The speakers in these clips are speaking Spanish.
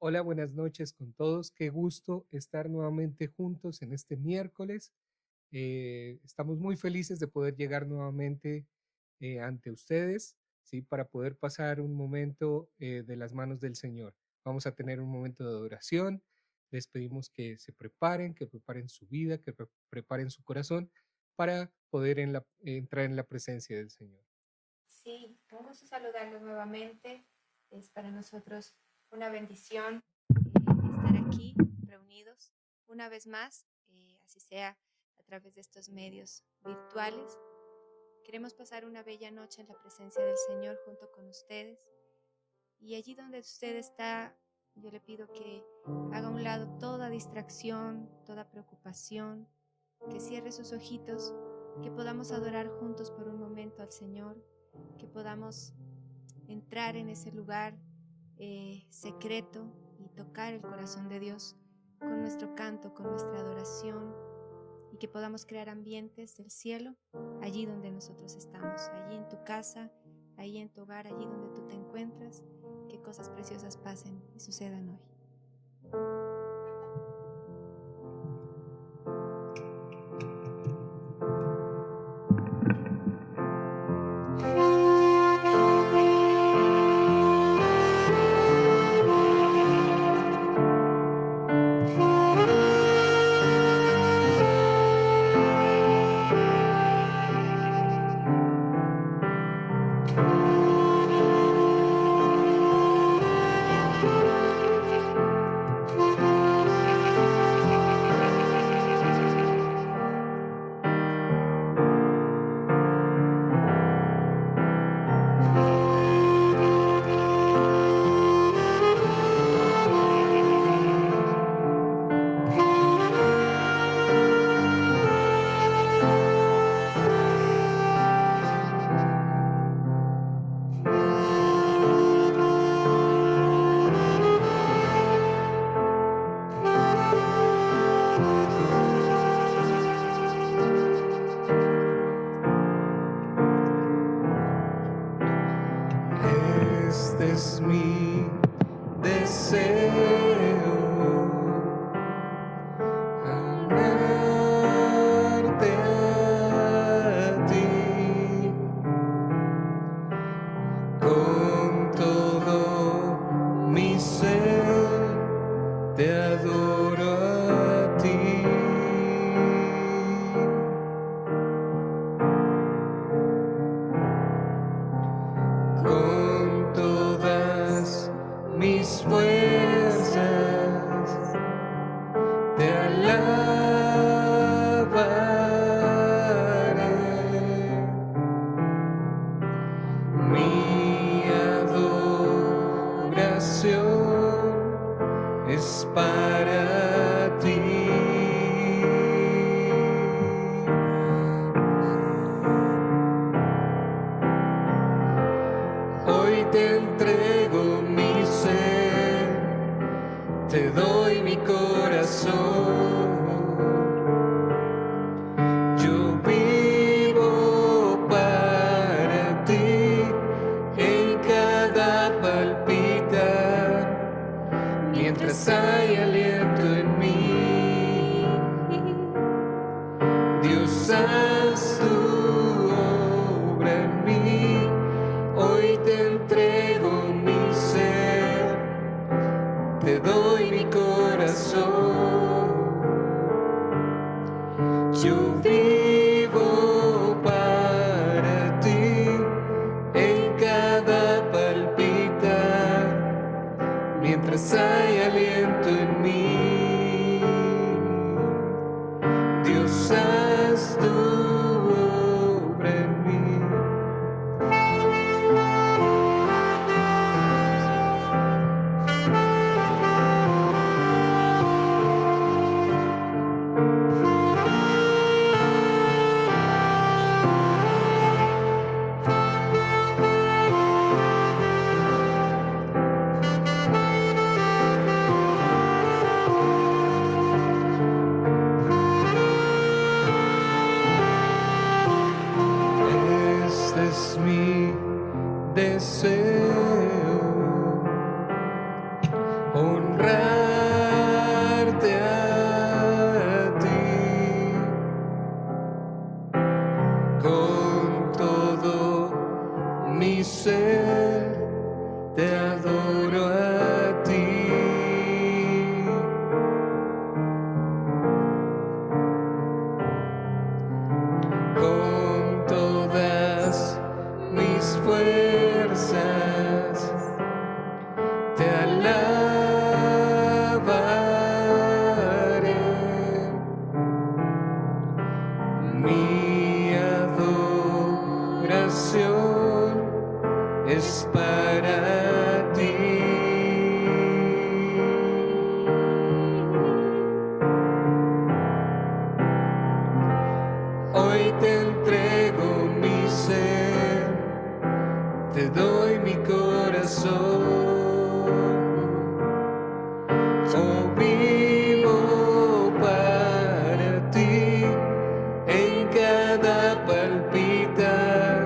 Hola, buenas noches con todos. Qué gusto estar nuevamente juntos en este miércoles. Estamos muy felices de poder llegar nuevamente ante ustedes, ¿sí? Para poder pasar un momento de las manos del Señor. Vamos a tener un momento de adoración. Les pedimos que preparen su vida, preparen su corazón para poder entrar en la presencia del Señor. Sí, un gusto saludarlos nuevamente. Es para nosotros una bendición estar aquí reunidos una vez más, así sea a través de estos medios virtuales. Queremos pasar una bella noche en la presencia del Señor junto con ustedes. Y allí donde usted está, yo le pido que haga a un lado toda distracción, toda preocupación, que cierre sus ojitos, que podamos adorar juntos por un momento al Señor, que podamos entrar en ese lugar secreto y tocar el corazón de Dios con nuestro canto, con nuestra adoración, y que podamos crear ambientes del cielo allí donde nosotros estamos, allí en tu casa, allí en tu hogar, allí donde tú te encuentras, que cosas preciosas pasen y sucedan hoy. Este es mi deseo, amarte a ti con todo mi ser, te adoro a ti. Con todas mis fuerzas te alabaré. Mi adoración es para ti. Hoy te entrego mi ser, te doy mi corazón. Yo vivo para ti en cada palpitar, mientras hay aliento en mí. Dios, haz tu obra en mí. Hoy te entrego mi ser, te doy mi corazón. Yo vivo para ti en cada palpitar, mientras hay aliento en mí. Dios, haz tu obra en mí. Este es mi deseo, honrar ser, te adoro a ti. Con todas mis fuerzas te alabaré. Mi adoración es para ti. Hoy te entrego mi ser, te doy mi corazón. Oh, vivo para ti en cada palpitar,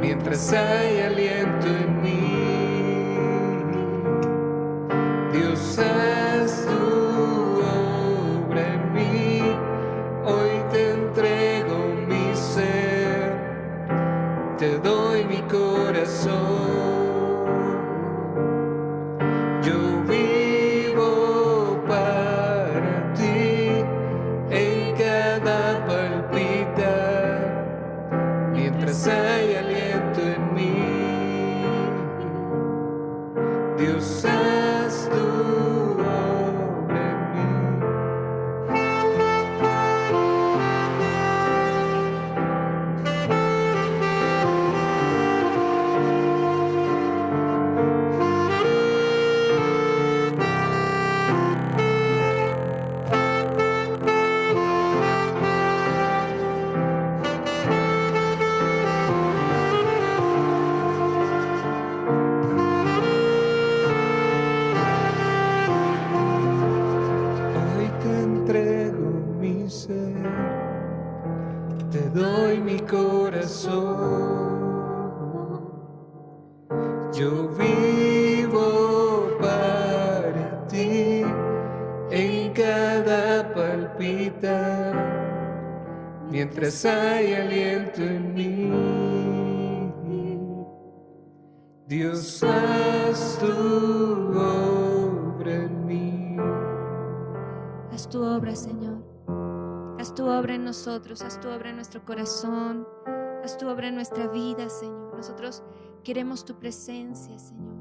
mientras hay aliento en mí. Dios, haz tu obra en mí. Hoy te entrego mi ser, te doy mi corazón. Yo vivo para ti en cada palpitar, mientras hay aliento en mí. Dios, haz tu obra en mí. Hoy te entrego mi ser, te doy mi corazón. Yo vivo para ti en cada palpitar, mientras hay aliento en mí. Dios, haz tu obra en mí. Haz tu obra, Señor. Haz tu obra en nosotros, haz tu obra en nuestro corazón, haz tu obra en nuestra vida, Señor. Nosotros queremos tu presencia, Señor.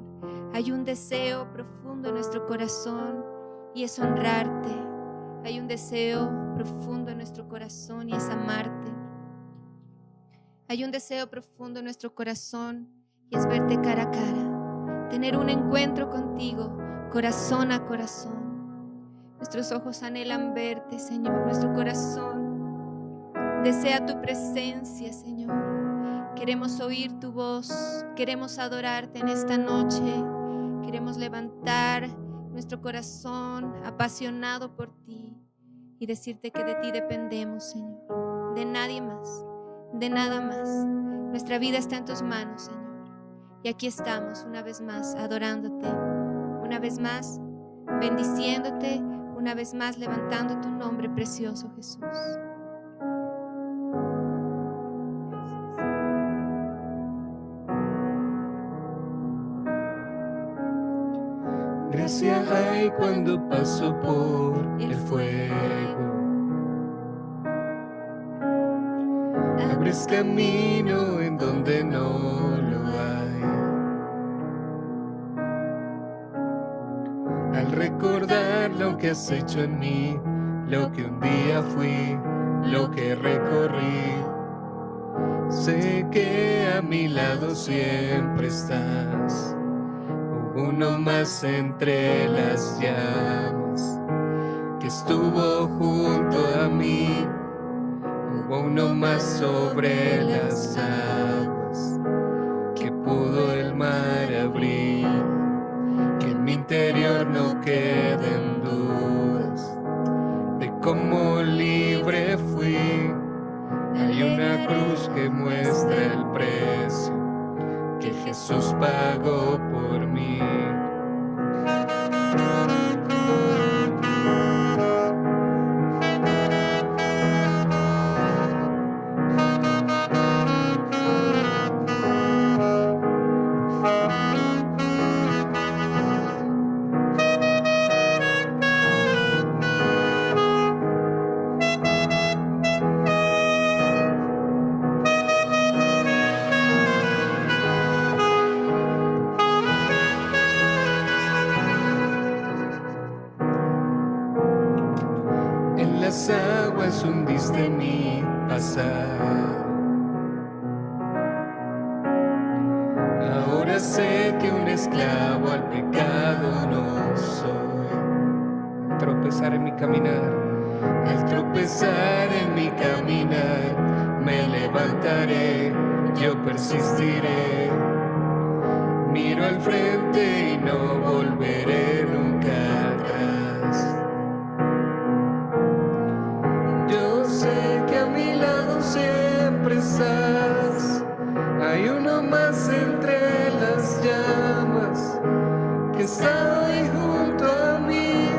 Hay un deseo profundo en nuestro corazón y es honrarte. Hay un deseo profundo en nuestro corazón y es amarte. Hay un deseo profundo en nuestro corazón y es verte cara a cara, tener un encuentro contigo, corazón a corazón. Nuestros ojos anhelan verte, Señor. Nuestro corazón desea tu presencia, Señor. Queremos oír tu voz. Queremos adorarte en esta noche. Queremos levantar nuestro corazón apasionado por ti y decirte que de ti dependemos, Señor. De nadie más, de nada más. Nuestra vida está en tus manos, Señor. Y aquí estamos una vez más adorándote, una vez más bendiciéndote, una vez más levantando tu nombre precioso, Jesús. Gracia hay cuando paso por el fuego. Abres camino en donde no lo hay. Al recordar lo que has hecho en mí, lo que un día fui, lo que recorrí, sé que a mi lado siempre estás. Uno más entre las llamas que estuvo junto a mí. Hubo uno más sobre las aguas que pudo el mar abrir. Que en mi interior no queden dudas de cómo libre fui. Hay una cruz que muestra el precio que Jesús pagó por mí. sé que un esclavo al pecado no soy. Al tropezar en mi caminar, Al tropezar en mi caminar, me levantaré, yo persistiré. Miro al frente y no volveré nunca atrás. Yo sé que a mi lado siempre estás. Hay uno más entre las llamas que está hoy junto a mí.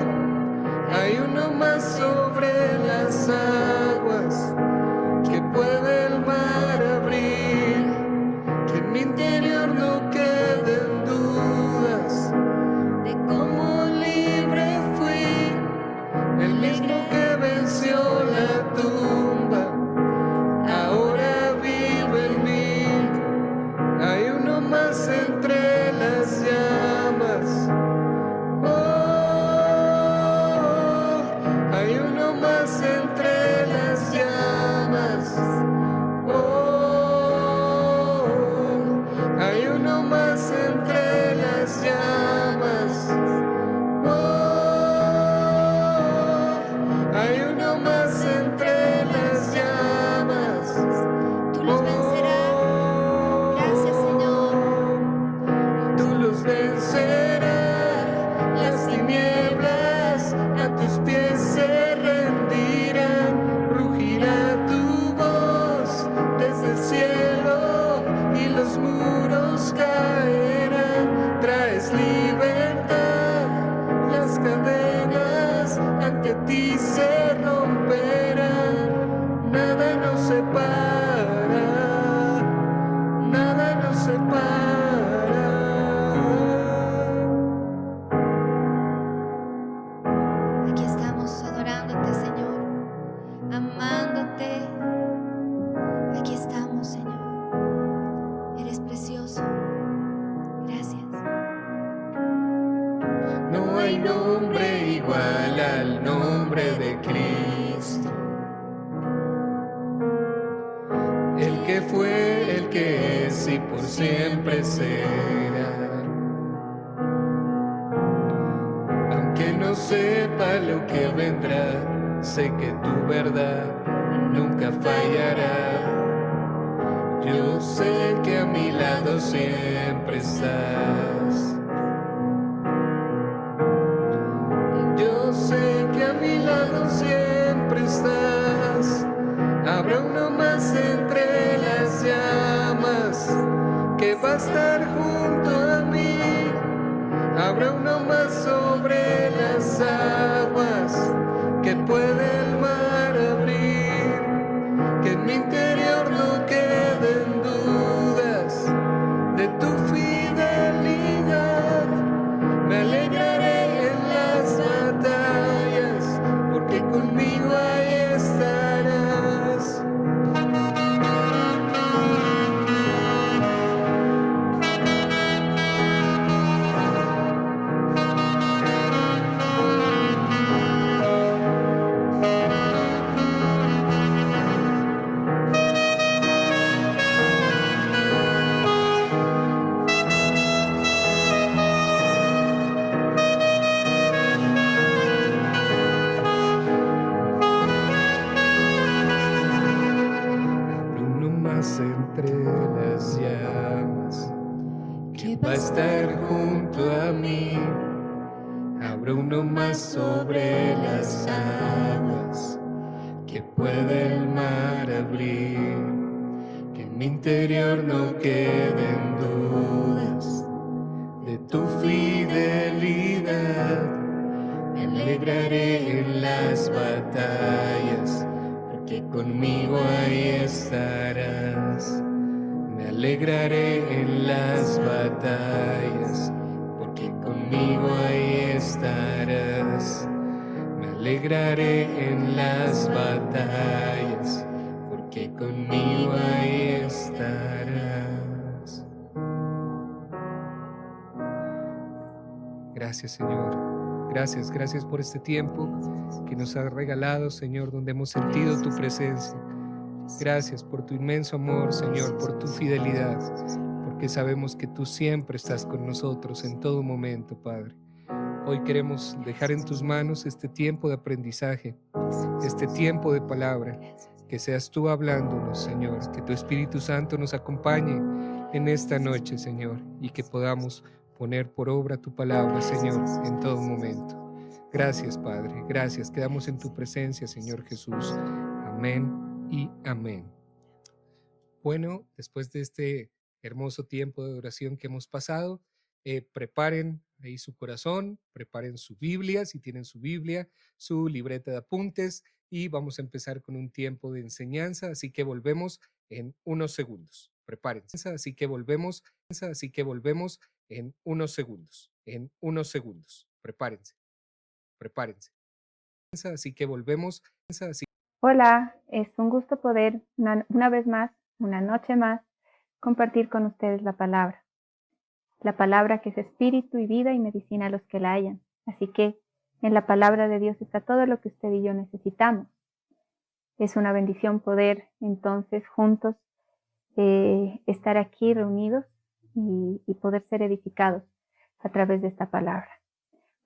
Hay uno más sobre las aguas que puede el mar abrir. Que en mi interior no queden dudas de cómo libre fui. El mismo que venció la tumba ahora vive en mí. Hay uno más entre las llamas. Hay uno más entre las llamas. Hay uno más entre las llamas. Hay uno más entre las llamas. Tú los vencerás. Gracias, Señor. Tú los vencerás. Las tinieblas a tus pies se rendirán. Rugirá tu voz desde el cielo y los muros caerán. Traes libertad, las cadenas ante ti se romperán. Nada nos separa, nada nos separa. Aquí estamos adorándote, Señor, amándote. Aquí estamos, Señor. Eres precioso. Gracias. No hay nombre igual al nombre de Cristo. El que fue, el que es y por siempre será. Aunque no sepa lo que vendrá, sé que tu verdad nunca fallará. Yo sé que a mi lado siempre estás. Yo sé que a mi lado siempre estás. Habrá uno más entre las llamas que va a estar junto a mí. Habrá uno más sobre las aguas que puede el mar abrir. Que en mi interior no queden dudas de tu fidelidad. Me alegraré en las batallas porque conmigo ahí estarás. Uno más entre las llamas que va a estar junto a mí. Habrá uno más sobre las aguas que puede el mar abrir. Que en mi interior no queden dudas de tu fidelidad. Me alegraré en las batallas porque conmigo ahí estarás. Me alegraré en las batallas porque conmigo ahí estarás. Me alegraré en las batallas porque conmigo ahí estarás. gracias, Señor. Gracias por este tiempo que nos has regalado, Señor, donde hemos sentido tu presencia. Gracias por tu inmenso amor, Señor, por tu fidelidad, porque sabemos que tú siempre estás con nosotros en todo momento, Padre. Hoy queremos dejar en tus manos este tiempo de aprendizaje, este tiempo de palabra, que seas tú hablándonos, Señor, que tu Espíritu Santo nos acompañe en esta noche, Señor, y que podamos poner por obra tu palabra, Señor, en todo momento. Gracias, Padre, gracias. Quedamos en tu presencia, Señor Jesús. Amén y amén. Bueno, después de este hermoso tiempo de oración que hemos pasado, preparen ahí su corazón, preparen su Biblia, si tienen su Biblia, su libreta de apuntes, y vamos a empezar con un tiempo de enseñanza, así que volvemos en unos segundos. Prepárense, así que volvemos en unos segundos. Prepárense, prepárense. Así que volvemos, así. Hola, es un gusto poder una vez más, una noche más, compartir con ustedes la palabra que es espíritu y vida y medicina a los que la hallan. Así que en la palabra de Dios está todo lo que usted y yo necesitamos. Es una bendición poder entonces juntos estar aquí reunidos y poder ser edificados a través de esta palabra.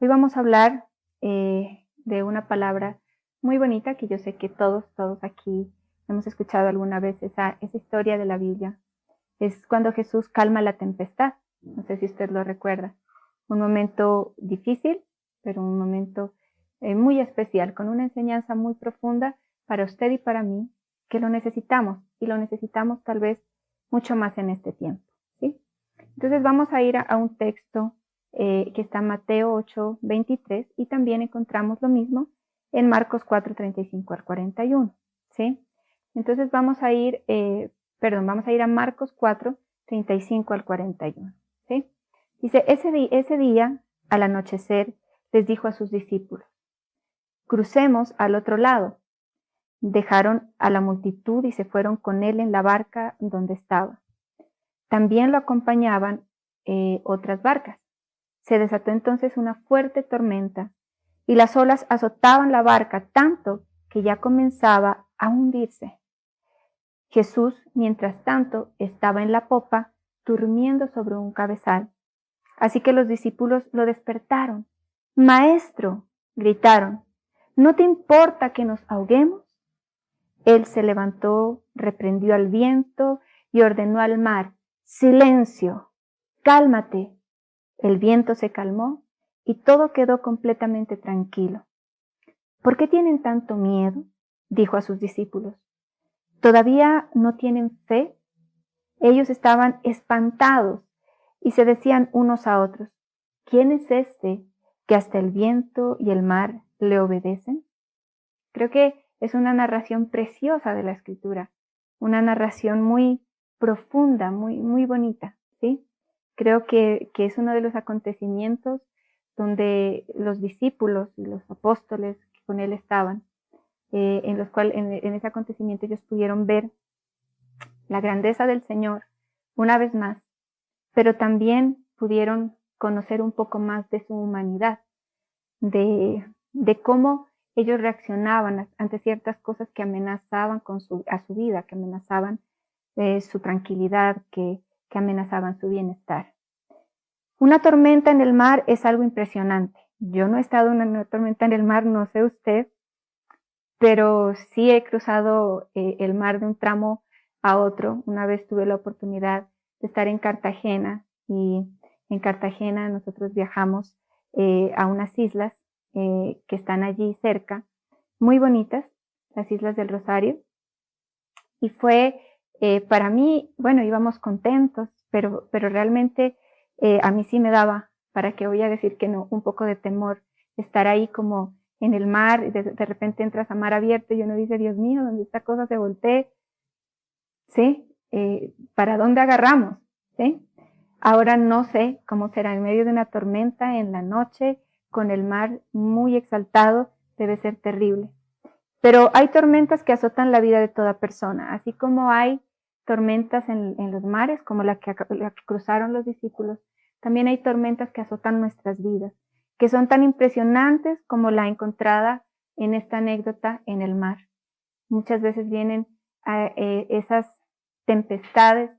Hoy vamos a hablar de una palabra muy bonita que yo sé que todos aquí hemos escuchado alguna vez esa historia de la Biblia. Es cuando Jesús calma la tempestad. No sé si usted lo recuerda. Un momento difícil, pero un momento muy especial, con una enseñanza muy profunda para usted y para mí, que lo necesitamos, y lo necesitamos tal vez mucho más en este tiempo, ¿sí? Entonces vamos a ir a un texto que está en Mateo 8:23, y también encontramos lo mismo en Marcos 4:35 al 41, ¿sí? Entonces vamos a ir a Marcos 4:35 al 41, ¿sí? Dice, ese día, al anochecer, les dijo a sus discípulos, crucemos al otro lado. Dejaron a la multitud y se fueron con él en la barca donde estaba. También lo acompañaban otras barcas. Se desató entonces una fuerte tormenta y las olas azotaban la barca tanto que ya comenzaba a hundirse. Jesús, mientras tanto, estaba en la popa durmiendo sobre un cabezal. Así que los discípulos lo despertaron. Maestro, gritaron, ¿no te importa que nos ahoguemos? Él se levantó, reprendió al viento y ordenó al mar, silencio, cálmate. El viento se calmó y todo quedó completamente tranquilo. ¿Por qué tienen tanto miedo? Dijo a sus discípulos. ¿Todavía no tienen fe? Ellos estaban espantados y se decían unos a otros, ¿quién es este que hasta el viento y el mar le obedecen? Creo que es una narración preciosa de la Escritura, una narración muy profunda, muy bonita, ¿sí? Creo que es uno de los acontecimientos donde los discípulos y los apóstoles que con él estaban, en los cuales en ese acontecimiento ellos pudieron ver la grandeza del Señor una vez más, pero también pudieron conocer un poco más de su humanidad, de cómo ellos reaccionaban ante ciertas cosas que amenazaban a su vida, que amenazaban su tranquilidad, que amenazaban su bienestar. Una tormenta en el mar es algo impresionante. Yo no he estado en una tormenta en el mar, no sé usted, pero sí he cruzado el mar de un tramo a otro. Una vez tuve la oportunidad de estar en Cartagena, y en Cartagena nosotros viajamos a unas islas que están allí cerca, muy bonitas, las Islas del Rosario, y fue para mí, bueno, íbamos contentos, pero realmente a mí sí me daba, para qué voy a decir que no, un poco de temor, estar ahí como en el mar, y de repente entras a mar abierto y uno dice, Dios mío, donde esta cosa se voltee, ¿sí? ¿Para dónde agarramos? ¿Sí? Ahora no sé cómo será en medio de una tormenta en la noche, con el mar muy exaltado, debe ser terrible. Pero hay tormentas que azotan la vida de toda persona, así como hay tormentas en los mares, como la que cruzaron los discípulos, también hay tormentas que azotan nuestras vidas, que son tan impresionantes como la encontrada en esta anécdota en el mar. Muchas veces vienen esas tempestades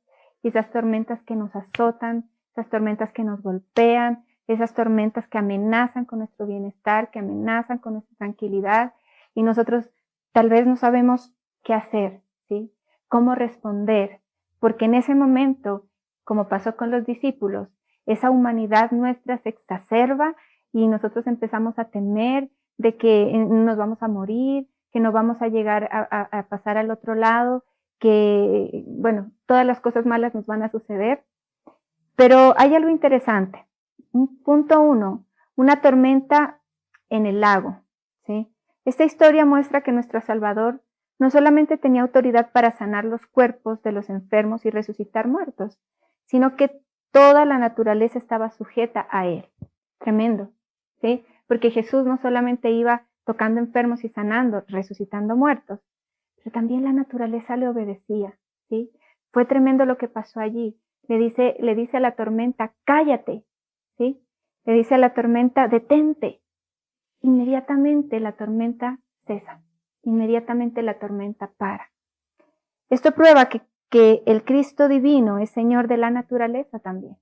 y esas tormentas que nos azotan, esas tormentas que nos golpean, esas tormentas que amenazan con nuestro bienestar, que amenazan con nuestra tranquilidad, y nosotros tal vez no sabemos qué hacer, ¿sí? Cómo responder, porque en ese momento, como pasó con los discípulos, esa humanidad nuestra se exacerba y nosotros empezamos a temer de que nos vamos a morir, que no vamos a llegar a pasar al otro lado, que, bueno, todas las cosas malas nos van a suceder. Pero hay algo interesante. Punto 1, una tormenta en el lago, ¿sí? Esta historia muestra que nuestro Salvador no solamente tenía autoridad para sanar los cuerpos de los enfermos y resucitar muertos, sino que toda la naturaleza estaba sujeta a él. Tremendo, ¿sí? Porque Jesús no solamente iba tocando enfermos y sanando, resucitando muertos, pero también la naturaleza le obedecía, ¿sí? Fue tremendo lo que pasó allí. Le dice a la tormenta, cállate, ¿sí? Le dice a la tormenta, detente. Inmediatamente la tormenta cesa. Inmediatamente la tormenta para. Esto prueba que el Cristo divino es Señor de la naturaleza también.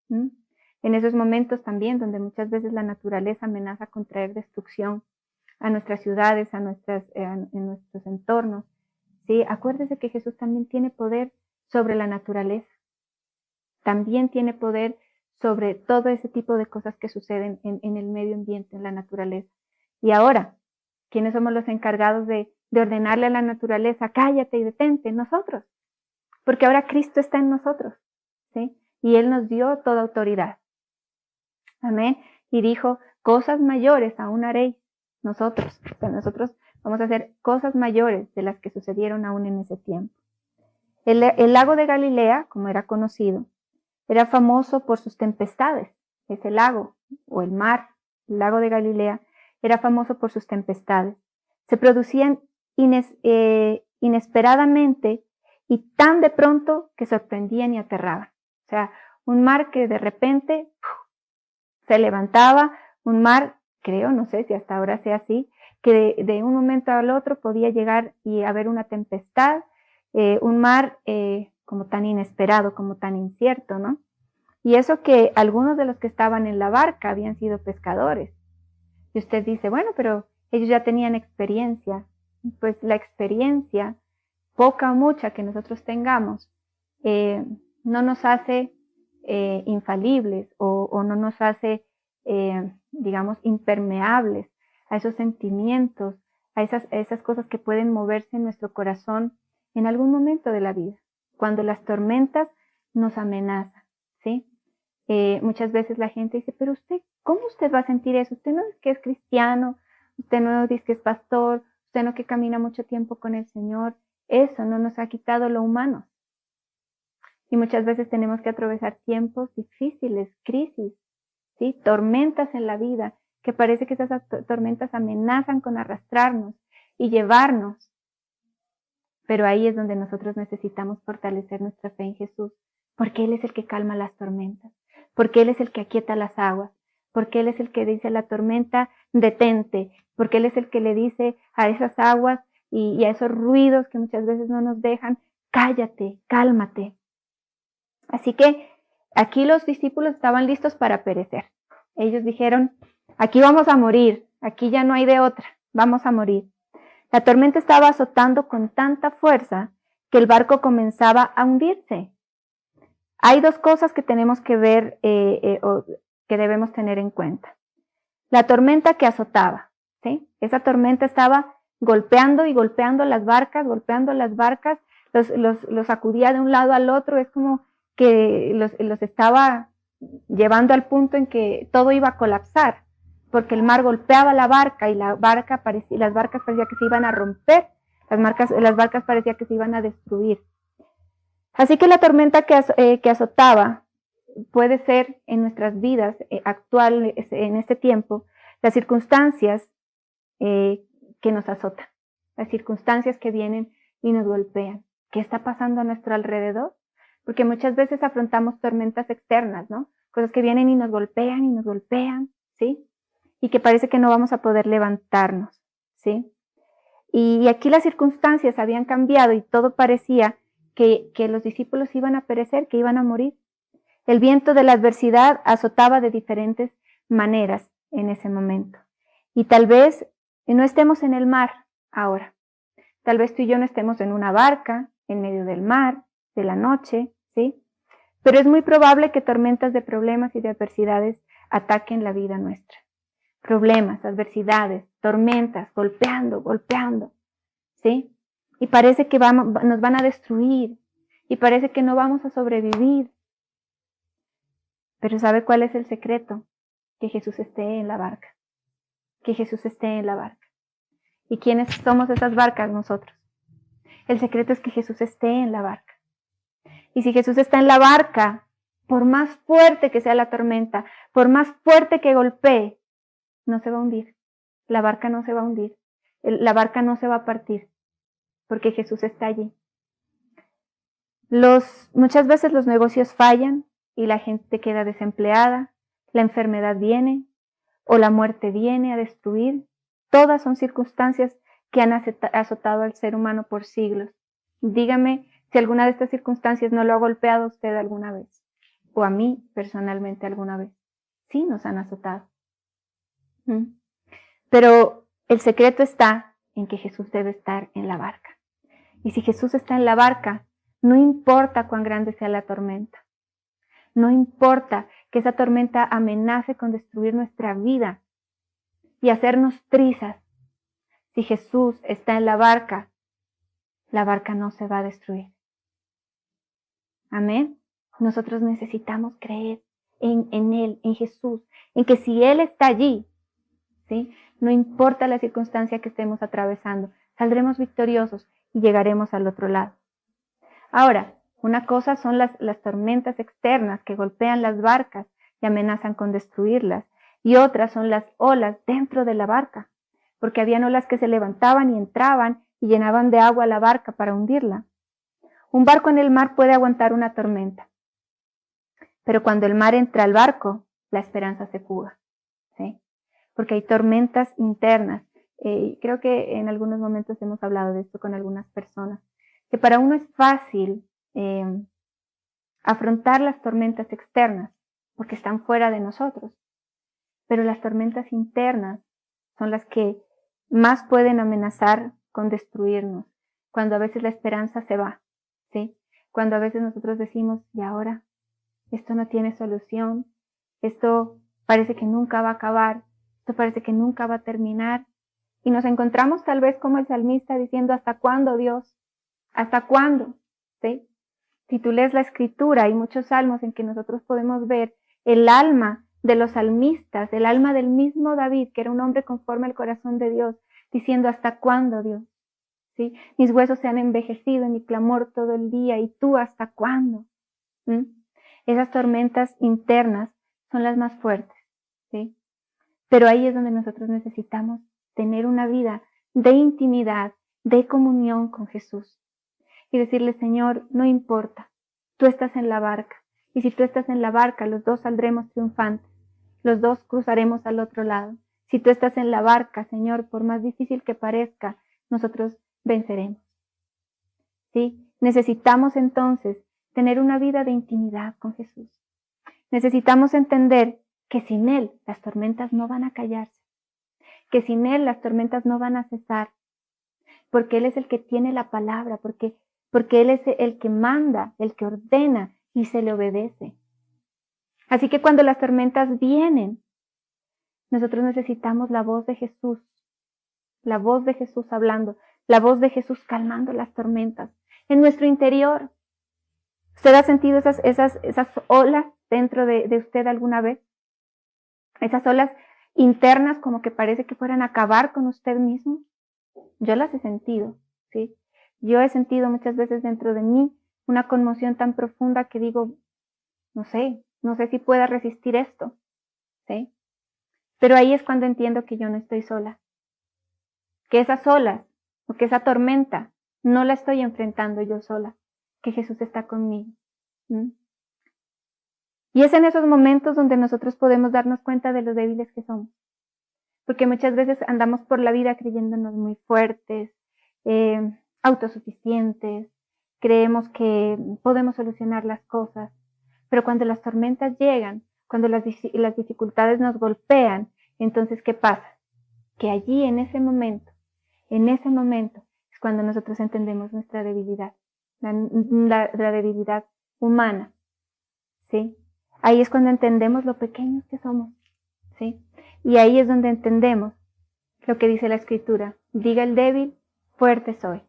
En esos momentos también donde muchas veces la naturaleza amenaza con traer destrucción a nuestras ciudades, en nuestros entornos, ¿sí? Acuérdese que Jesús también tiene poder sobre la naturaleza. También tiene poder sobre todo ese tipo de cosas que suceden en el medio ambiente, en la naturaleza. Y ahora, ¿quiénes somos los encargados de ordenarle a la naturaleza, cállate y detente? Nosotros. Porque ahora Cristo está en nosotros, ¿sí? Y Él nos dio toda autoridad. Amén. Y dijo, cosas mayores aún haréis nosotros. O sea, nosotros vamos a hacer cosas mayores de las que sucedieron aún en ese tiempo. El lago de Galilea, como era conocido, era famoso por sus tempestades. Ese lago, o el mar, el lago de Galilea, era famoso por sus tempestades. Se producían inesperadamente y tan de pronto que sorprendían y aterraban. O sea, un mar que de repente se levantaba, un mar, creo, no sé si hasta ahora sea así, que de un momento al otro podía llegar y haber una tempestad, un mar como tan inesperado, como tan incierto, ¿no? Y eso que algunos de los que estaban en la barca habían sido pescadores. Y usted dice, bueno, pero ellos ya tenían experiencia. Pues la experiencia, poca o mucha que nosotros tengamos, no nos hace infalibles o no nos hace, digamos, impermeables a esos sentimientos, a esas cosas que pueden moverse en nuestro corazón en algún momento de la vida, cuando las tormentas nos amenazan, ¿sí? Muchas veces la gente dice, pero usted, ¿cómo usted va a sentir eso? Usted no es que es cristiano, usted no dice que es pastor, usted no que camina mucho tiempo con el Señor. Eso no nos ha quitado lo humano. Y muchas veces tenemos que atravesar tiempos difíciles, crisis, ¿sí? Tormentas en la vida, que parece que esas tormentas amenazan con arrastrarnos y llevarnos. Pero ahí es donde nosotros necesitamos fortalecer nuestra fe en Jesús, porque Él es el que calma las tormentas, porque Él es el que aquieta las aguas, porque Él es el que dice a la tormenta, detente, porque Él es el que le dice a esas aguas y a esos ruidos que muchas veces no nos dejan, cállate, cálmate. Así que aquí los discípulos estaban listos para perecer. Ellos dijeron, aquí vamos a morir, aquí ya no hay de otra, vamos a morir. La tormenta estaba azotando con tanta fuerza que el barco comenzaba a hundirse. Hay dos cosas que tenemos que ver o que debemos tener en cuenta. La tormenta que azotaba, ¿sí? Esa tormenta estaba golpeando y golpeando las barcas, los sacudía de un lado al otro, es como que los estaba llevando al punto en que todo iba a colapsar, porque el mar golpeaba la barca y las barcas parecía que se iban a romper, las barcas parecía que se iban a destruir. Así que la tormenta que azotaba puede ser en nuestras vidas actuales, en este tiempo, las circunstancias que nos azotan, las circunstancias que vienen y nos golpean. ¿Qué está pasando a nuestro alrededor? Porque muchas veces afrontamos tormentas externas, ¿no? Cosas que vienen y nos golpean, ¿sí? Y que parece que no vamos a poder levantarnos, ¿sí? Y aquí las circunstancias habían cambiado y todo parecía que los discípulos iban a perecer, que iban a morir. El viento de la adversidad azotaba de diferentes maneras en ese momento. Y tal vez no estemos en el mar ahora. Tal vez tú y yo no estemos en una barca, en medio del mar, de la noche, ¿sí? Pero es muy probable que tormentas de problemas y de adversidades ataquen la vida nuestra. Problemas, adversidades, tormentas, golpeando, ¿sí? Y parece que nos van a destruir, y parece que no vamos a sobrevivir. Pero ¿sabe cuál es el secreto? Que Jesús esté en la barca. Que Jesús esté en la barca. ¿Y quiénes somos esas barcas? Nosotros. El secreto es que Jesús esté en la barca. Y si Jesús está en la barca, por más fuerte que sea la tormenta, por más fuerte que golpee, no se va a hundir. La barca no se va a hundir. La barca no se va a partir, porque Jesús está allí. Muchas veces los negocios fallan y la gente queda desempleada, la enfermedad viene o la muerte viene a destruir. Todas son circunstancias que han azotado al ser humano por siglos. Dígame si alguna de estas circunstancias no lo ha golpeado a usted alguna vez, o a mí personalmente alguna vez. Sí, nos han azotado. Pero el secreto está en que Jesús debe estar en la barca. Y si Jesús está en la barca, no importa cuán grande sea la tormenta. No importa que esa tormenta amenace con destruir nuestra vida y hacernos trizas. Si Jesús está en la barca no se va a destruir. Amén. Nosotros necesitamos creer en Él, en Jesús, en que si Él está allí, ¿sí? No importa la circunstancia que estemos atravesando, saldremos victoriosos y llegaremos al otro lado. Ahora, una cosa son las tormentas externas que golpean las barcas y amenazan con destruirlas, y otras son las olas dentro de la barca, porque habían olas que se levantaban y entraban y llenaban de agua la barca para hundirla. Un barco en el mar puede aguantar una tormenta, pero cuando el mar entra al barco, la esperanza se fuga, ¿sí? Porque hay tormentas internas. Creo que en algunos momentos hemos hablado de esto con algunas personas, que para uno es fácil afrontar las tormentas externas, porque están fuera de nosotros, pero las tormentas internas son las que más pueden amenazar con destruirnos, cuando a veces la esperanza se va, ¿sí? Cuando a veces nosotros decimos, ¿y ahora? Esto no tiene solución, esto parece que nunca va a acabar, esto parece que nunca va a terminar, y nos encontramos tal vez como el salmista diciendo, ¿hasta cuándo, Dios? ¿Hasta cuándo? ¿Sí? Si tú lees la escritura, hay muchos salmos en que nosotros podemos ver el alma de los salmistas, el alma del mismo David, que era un hombre conforme al corazón de Dios, diciendo, ¿hasta cuándo, Dios? ¿Sí? Mis huesos se han envejecido en mi clamor todo el día, ¿y tú hasta cuándo? Esas tormentas internas son las más fuertes, ¿sí? Pero ahí es donde nosotros necesitamos tener una vida de intimidad, de comunión con Jesús. Y decirle, Señor, no importa, tú estás en la barca. Y si tú estás en la barca, los dos saldremos triunfantes. Los dos cruzaremos al otro lado. Si tú estás en la barca, Señor, por más difícil que parezca, nosotros venceremos. ¿Sí? Necesitamos entonces tener una vida de intimidad con Jesús. Necesitamos entender que sin Él las tormentas no van a callarse, que sin Él las tormentas no van a cesar, porque Él es el que tiene la palabra, porque Él es el que manda, el que ordena y se le obedece. Así que cuando las tormentas vienen, nosotros necesitamos la voz de Jesús hablando, la voz de Jesús calmando las tormentas en nuestro interior. ¿Usted ha sentido esas olas dentro de usted alguna vez? Esas olas internas como que parece que fueran a acabar con usted mismo. Yo las he sentido, ¿sí? Yo he sentido muchas veces dentro de mí una conmoción tan profunda que digo, no sé si pueda resistir esto, ¿sí? Pero ahí es cuando entiendo que yo no estoy sola, que esas olas o que esa tormenta no la estoy enfrentando yo sola, que Jesús está conmigo. Y es en esos momentos donde nosotros podemos darnos cuenta de lo débiles que somos, porque muchas veces andamos por la vida creyéndonos muy fuertes, autosuficientes, creemos que podemos solucionar las cosas, pero cuando las tormentas llegan, cuando las dificultades nos golpean, entonces, ¿qué pasa? Que allí, en ese momento, es cuando nosotros entendemos nuestra debilidad, la debilidad humana, ¿sí? Ahí es cuando entendemos lo pequeños que somos, ¿sí? Y ahí es donde entendemos lo que dice la Escritura: diga el débil, fuerte soy.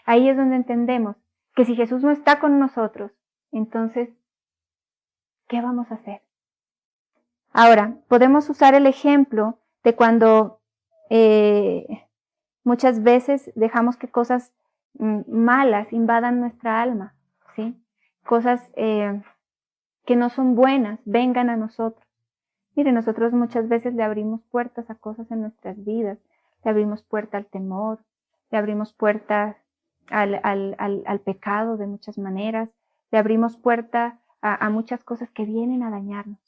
Ahí es donde entendemos que si Jesús no está con nosotros, entonces, ¿qué vamos a hacer? Ahora, podemos usar el ejemplo de cuando muchas veces dejamos que cosas malas invadan nuestra alma, ¿sí? Cosas que no son buenas vengan a nosotros. Mire, nosotros muchas veces le abrimos puertas a cosas en nuestras vidas. Le abrimos puerta al temor, le abrimos puertas al pecado de muchas maneras, le abrimos puerta a muchas cosas que vienen a dañarnos.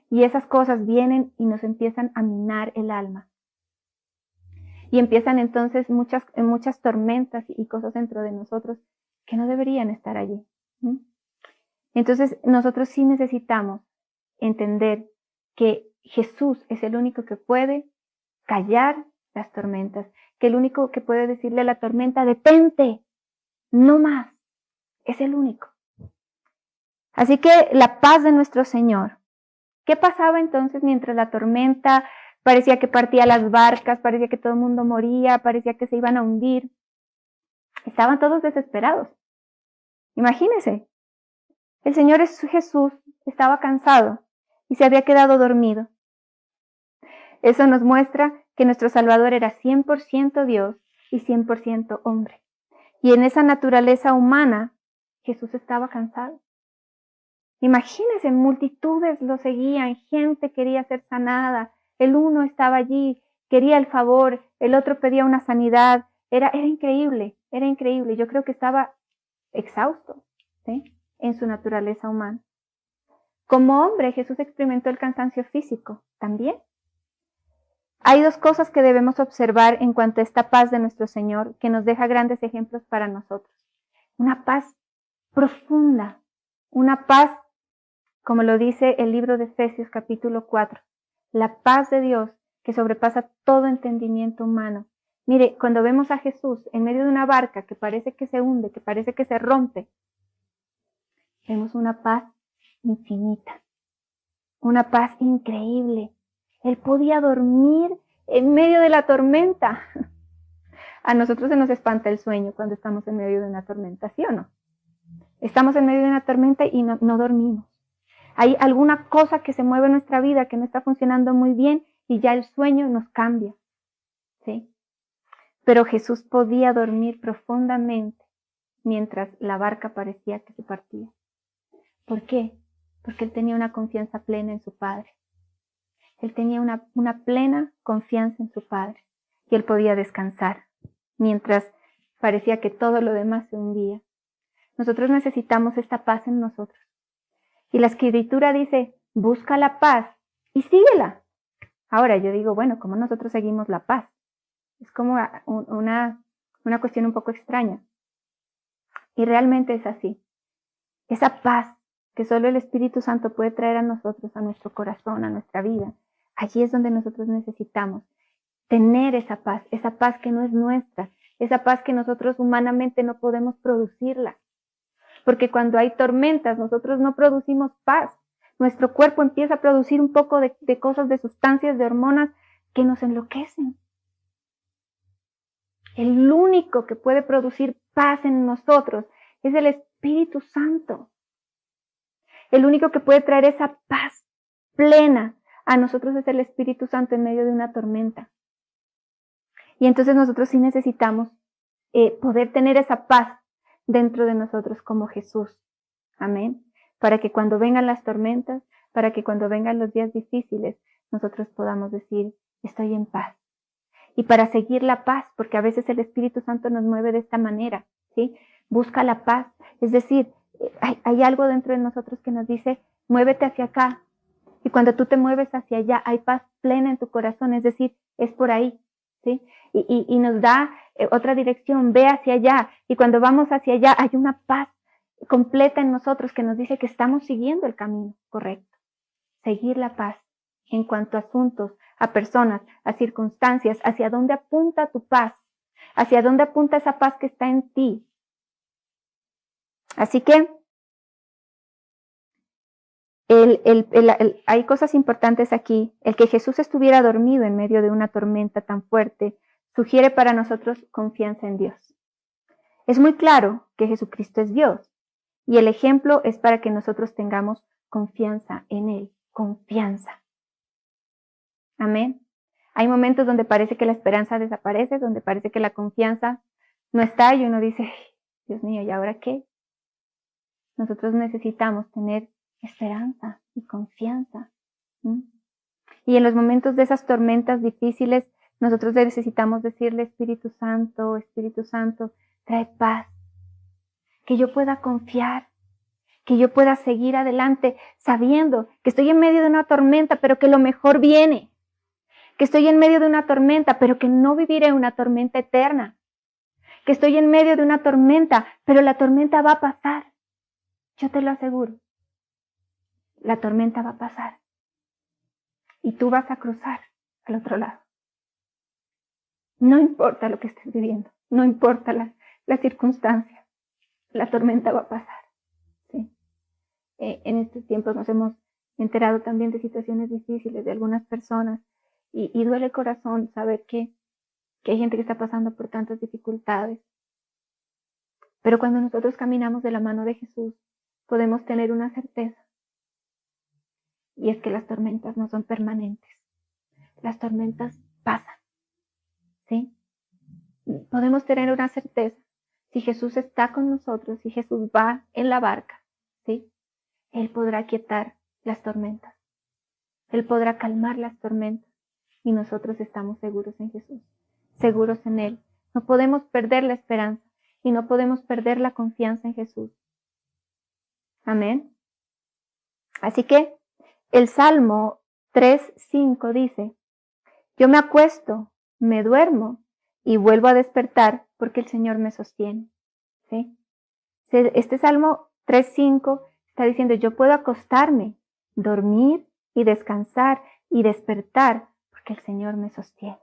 Y esas cosas vienen y nos empiezan a minar el alma. Y empiezan entonces muchas tormentas y cosas dentro de nosotros que no deberían estar allí. Entonces nosotros sí necesitamos entender que Jesús es el único que puede callar las tormentas, que el único que puede decirle a la tormenta: detente, no más. Es el único. Así que la paz de nuestro Señor. ¿Qué pasaba entonces mientras la tormenta parecía que partía las barcas, parecía que todo el mundo moría, parecía que se iban a hundir? Estaban todos desesperados. Imagínense, el Señor Jesús estaba cansado y se había quedado dormido. Eso nos muestra que nuestro Salvador era 100% Dios y 100% hombre. Y en esa naturaleza humana, Jesús estaba cansado. Imagínense, multitudes lo seguían, gente quería ser sanada, el uno estaba allí, quería el favor, el otro pedía una sanidad. Era increíble, era increíble. Yo creo que estaba exhausto, ¿sí?, en su naturaleza humana. Como hombre, Jesús experimentó el cansancio físico también. Hay dos cosas que debemos observar en cuanto a esta paz de nuestro Señor, que nos deja grandes ejemplos para nosotros. Una paz profunda, una paz, como lo dice el libro de Efesios capítulo 4, la paz de Dios que sobrepasa todo entendimiento humano. Mire, cuando vemos a Jesús en medio de una barca que parece que se hunde, que parece que se rompe, vemos una paz infinita, una paz increíble. Él podía dormir en medio de la tormenta. A nosotros se nos espanta el sueño cuando estamos en medio de una tormenta, ¿sí o no? Estamos en medio de una tormenta y no dormimos. Hay alguna cosa que se mueve en nuestra vida que no está funcionando muy bien y ya el sueño nos cambia, ¿sí? Pero Jesús podía dormir profundamente mientras la barca parecía que se partía. ¿Por qué? Porque él tenía una confianza plena en su Padre. Él tenía una plena confianza en su Padre y él podía descansar mientras parecía que todo lo demás se hundía. Nosotros necesitamos esta paz en nosotros. Y la Escritura dice: busca la paz y síguela. Ahora yo digo, bueno, ¿cómo nosotros seguimos la paz? Es como una cuestión un poco extraña. Y realmente es así. Esa paz que solo el Espíritu Santo puede traer a nosotros, a nuestro corazón, a nuestra vida. Allí es donde nosotros necesitamos tener esa paz que no es nuestra, esa paz que nosotros humanamente no podemos producirla. Porque cuando hay tormentas, nosotros no producimos paz. Nuestro cuerpo empieza a producir un poco de cosas, de sustancias, de hormonas que nos enloquecen. El único que puede producir paz en nosotros es el Espíritu Santo. El único que puede traer esa paz plena a nosotros es el Espíritu Santo en medio de una tormenta. Y entonces nosotros sí necesitamos poder tener esa paz dentro de nosotros como Jesús. Amén. Para que cuando vengan las tormentas, para que cuando vengan los días difíciles, nosotros podamos decir: estoy en paz. Y para seguir la paz, porque a veces el Espíritu Santo nos mueve de esta manera, ¿sí? Busca la paz. Es decir, hay algo dentro de nosotros que nos dice: muévete hacia acá. Y cuando tú te mueves hacia allá, hay paz plena en tu corazón. Es decir, es por ahí, ¿sí? Y nos da otra dirección, ve hacia allá. Y cuando vamos hacia allá hay una paz completa en nosotros que nos dice que estamos siguiendo el camino correcto. Seguir la paz en cuanto a asuntos, a personas, a circunstancias, hacia dónde apunta tu paz, hacia dónde apunta esa paz que está en ti. Así que hay cosas importantes aquí. El que Jesús estuviera dormido en medio de una tormenta tan fuerte sugiere para nosotros confianza en Dios. Es muy claro que Jesucristo es Dios y el ejemplo es para que nosotros tengamos confianza en Él. Confianza. Amén. Hay momentos donde parece que la esperanza desaparece, donde parece que la confianza no está y uno dice, Dios mío, ¿y ahora qué? Nosotros necesitamos tener esperanza y confianza. Y en los momentos de esas tormentas difíciles, nosotros necesitamos decirle, Espíritu Santo, trae paz. Que yo pueda confiar, que yo pueda seguir adelante sabiendo que estoy en medio de una tormenta, pero que lo mejor viene. Que estoy en medio de una tormenta, pero que no viviré una tormenta eterna. Que estoy en medio de una tormenta, pero la tormenta va a pasar. Yo te lo aseguro. La tormenta va a pasar. Y tú vas a cruzar al otro lado. No importa lo que estés viviendo. No importa la circunstancia. La tormenta va a pasar. ¿Sí? En estos tiempos nos hemos enterado también de situaciones difíciles de algunas personas. Y duele el corazón saber que hay gente que está pasando por tantas dificultades. Pero cuando nosotros caminamos de la mano de Jesús, podemos tener una certeza. Y es que las tormentas no son permanentes. Las tormentas pasan. ¿Sí? Podemos tener una certeza. Si Jesús está con nosotros, si Jesús va en la barca, ¿sí? Él podrá quietar las tormentas. Él podrá calmar las tormentas. Y nosotros estamos seguros en Jesús. Seguros en Él. No podemos perder la esperanza. Y no podemos perder la confianza en Jesús. Amén. Así que el Salmo 3:5 dice, yo me acuesto, me duermo y vuelvo a despertar porque el Señor me sostiene. ¿Sí? Este Salmo 3:5 está diciendo, yo puedo acostarme, dormir y descansar y despertar porque el Señor me sostiene.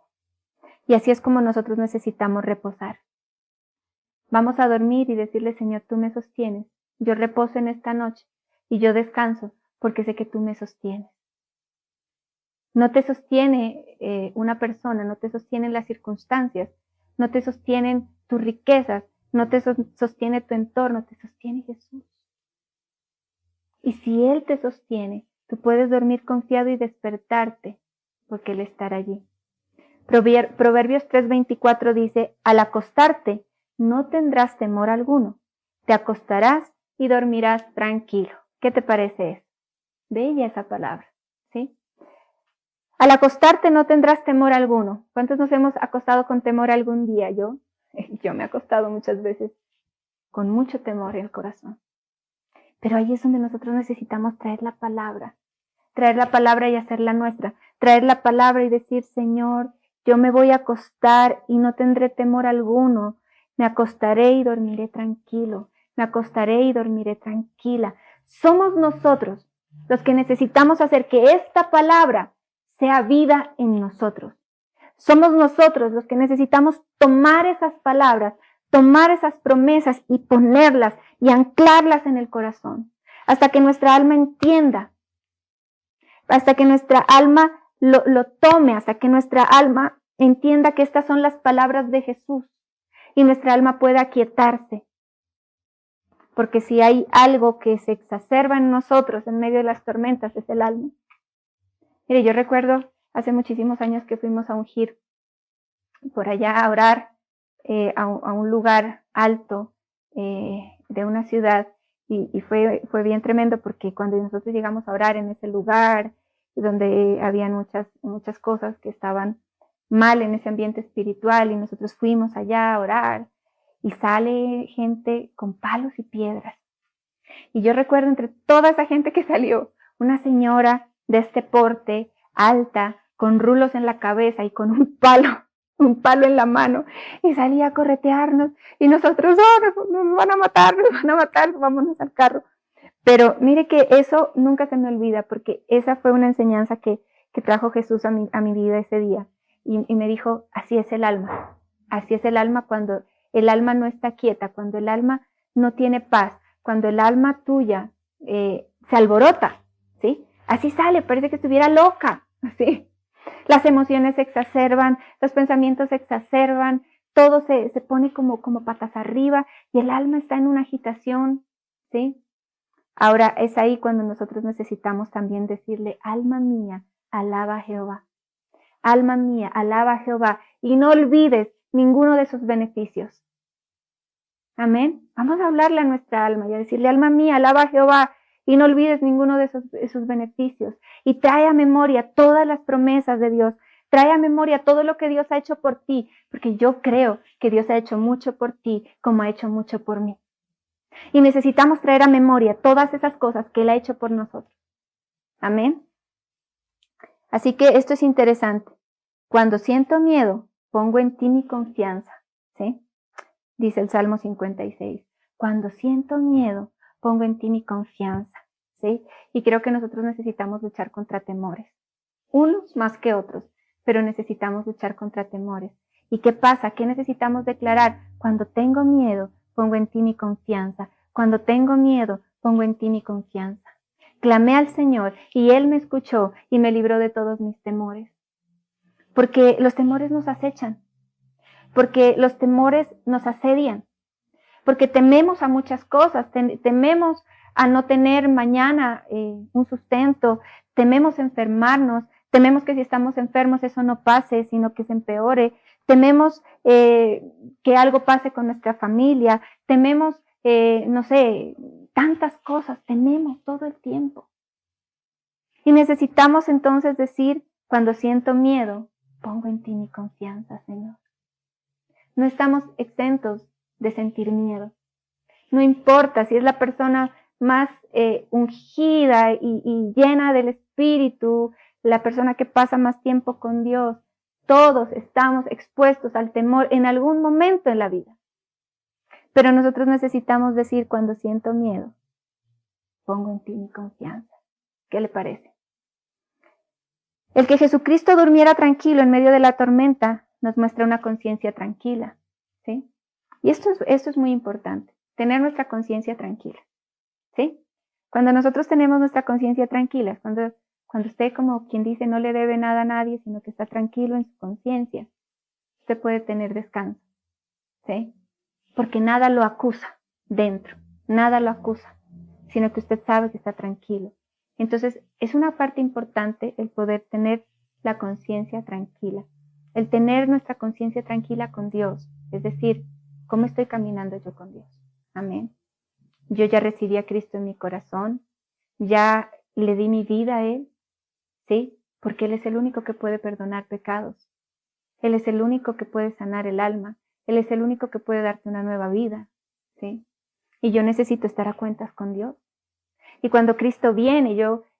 Y así es como nosotros necesitamos reposar. Vamos a dormir y decirle, Señor, tú me sostienes. Yo reposo en esta noche y yo descanso porque sé que tú me sostienes. No te sostiene una persona, no te sostienen las circunstancias, no te sostienen tus riquezas, no te sostiene tu entorno, te sostiene Jesús. Y si Él te sostiene, tú puedes dormir confiado y despertarte porque Él estará allí. Proverbios 3:24 dice, al acostarte no tendrás temor alguno, te acostarás y dormirás tranquilo. ¿Qué te parece eso? Bella esa palabra, ¿sí? Al acostarte no tendrás temor alguno. ¿Cuántos nos hemos acostado con temor algún día? Yo me he acostado muchas veces con mucho temor en el corazón. Pero ahí es donde nosotros necesitamos traer la palabra y hacerla nuestra. Traer la palabra y decir, Señor, yo me voy a acostar y no tendré temor alguno. Me acostaré y dormiré tranquilo. Me acostaré y dormiré tranquila. Somos nosotros los que necesitamos hacer que esta palabra sea vida en nosotros. Somos nosotros los que necesitamos tomar esas palabras, tomar esas promesas y ponerlas y anclarlas en el corazón. Hasta que nuestra alma entienda. Hasta que nuestra alma lo tome, hasta que nuestra alma entienda que estas son las palabras de Jesús y nuestra alma pueda aquietarse. Porque si hay algo que se exacerba en nosotros en medio de las tormentas es el alma. Mire, yo recuerdo hace muchísimos años que fuimos a ungir por allá a orar a un lugar alto de una ciudad y fue bien tremendo porque cuando nosotros llegamos a orar en ese lugar donde habían muchas cosas que estaban mal en ese ambiente espiritual y nosotros fuimos allá a orar y sale gente con palos y piedras. Y yo recuerdo entre toda esa gente que salió, una señora de este porte, alta, con rulos en la cabeza y con un palo un palo en la mano y salía a corretearnos y nosotros, nos van a matar, vámonos al carro. Pero mire que eso nunca se me olvida, porque esa fue una enseñanza que trajo Jesús a mi vida ese día. Y me dijo, así es el alma cuando el alma no está quieta, cuando el alma no tiene paz, cuando el alma tuya se alborota, ¿sí? Así sale, parece que estuviera loca, ¿sí? Las emociones se exacerban, los pensamientos se exacerban, todo se pone como patas arriba y el alma está en una agitación, ¿sí? Ahora es ahí cuando nosotros necesitamos también decirle, alma mía, alaba a Jehová. Alma mía, alaba a Jehová y no olvides ninguno de sus beneficios. Amén. Vamos a hablarle a nuestra alma y a decirle, alma mía, alaba a Jehová y no olvides ninguno de sus beneficios. Y trae a memoria todas las promesas de Dios. Trae a memoria todo lo que Dios ha hecho por ti, porque yo creo que Dios ha hecho mucho por ti como ha hecho mucho por mí. Y necesitamos traer a memoria todas esas cosas que Él ha hecho por nosotros. Amén. Así que esto es interesante. Cuando siento miedo, pongo en ti mi confianza. ¿Sí? Dice el Salmo 56. Cuando siento miedo, pongo en ti mi confianza. ¿Sí? Y creo que nosotros necesitamos luchar contra temores. Unos más que otros, pero necesitamos luchar contra temores. ¿Y qué pasa? ¿Qué necesitamos declarar? Cuando tengo miedo, pongo en ti mi confianza. Cuando tengo miedo, pongo en ti mi confianza. Clamé al Señor y Él me escuchó y me libró de todos mis temores. Porque los temores nos acechan. Porque los temores nos asedian. Porque tememos a muchas cosas. Tememos a no tener mañana un sustento. Tememos enfermarnos. Tememos que si estamos enfermos eso no pase, sino que se empeore. Tememos que algo pase con nuestra familia. Tememos, no sé, tantas cosas. Tememos todo el tiempo. Y necesitamos entonces decir, cuando siento miedo, pongo en ti mi confianza, Señor. No estamos exentos de sentir miedo. No importa si es la persona más ungida y llena del Espíritu, la persona que pasa más tiempo con Dios. Todos estamos expuestos al temor en algún momento en la vida. Pero nosotros necesitamos decir, cuando siento miedo, pongo en ti mi confianza. ¿Qué le parece? El que Jesucristo durmiera tranquilo en medio de la tormenta nos muestra una conciencia tranquila, ¿sí? Y esto es muy importante, tener nuestra conciencia tranquila, ¿sí? Cuando nosotros tenemos nuestra conciencia tranquila, cuando usted, como quien dice, no le debe nada a nadie, sino que está tranquilo en su conciencia, usted puede tener descanso, ¿sí? Porque nada lo acusa dentro, nada lo acusa, sino que usted sabe que está tranquilo. Entonces, es una parte importante el poder tener la conciencia tranquila, el tener nuestra conciencia tranquila con Dios, es decir, ¿cómo estoy caminando yo con Dios? Amén. Yo ya recibí a Cristo en mi corazón, ya le di mi vida a Él, ¿sí? Porque Él es el único que puede perdonar pecados, Él es el único que puede sanar el alma, Él es el único que puede darte una nueva vida, ¿sí? Y yo necesito estar a cuentas con Dios. Y cuando Cristo viene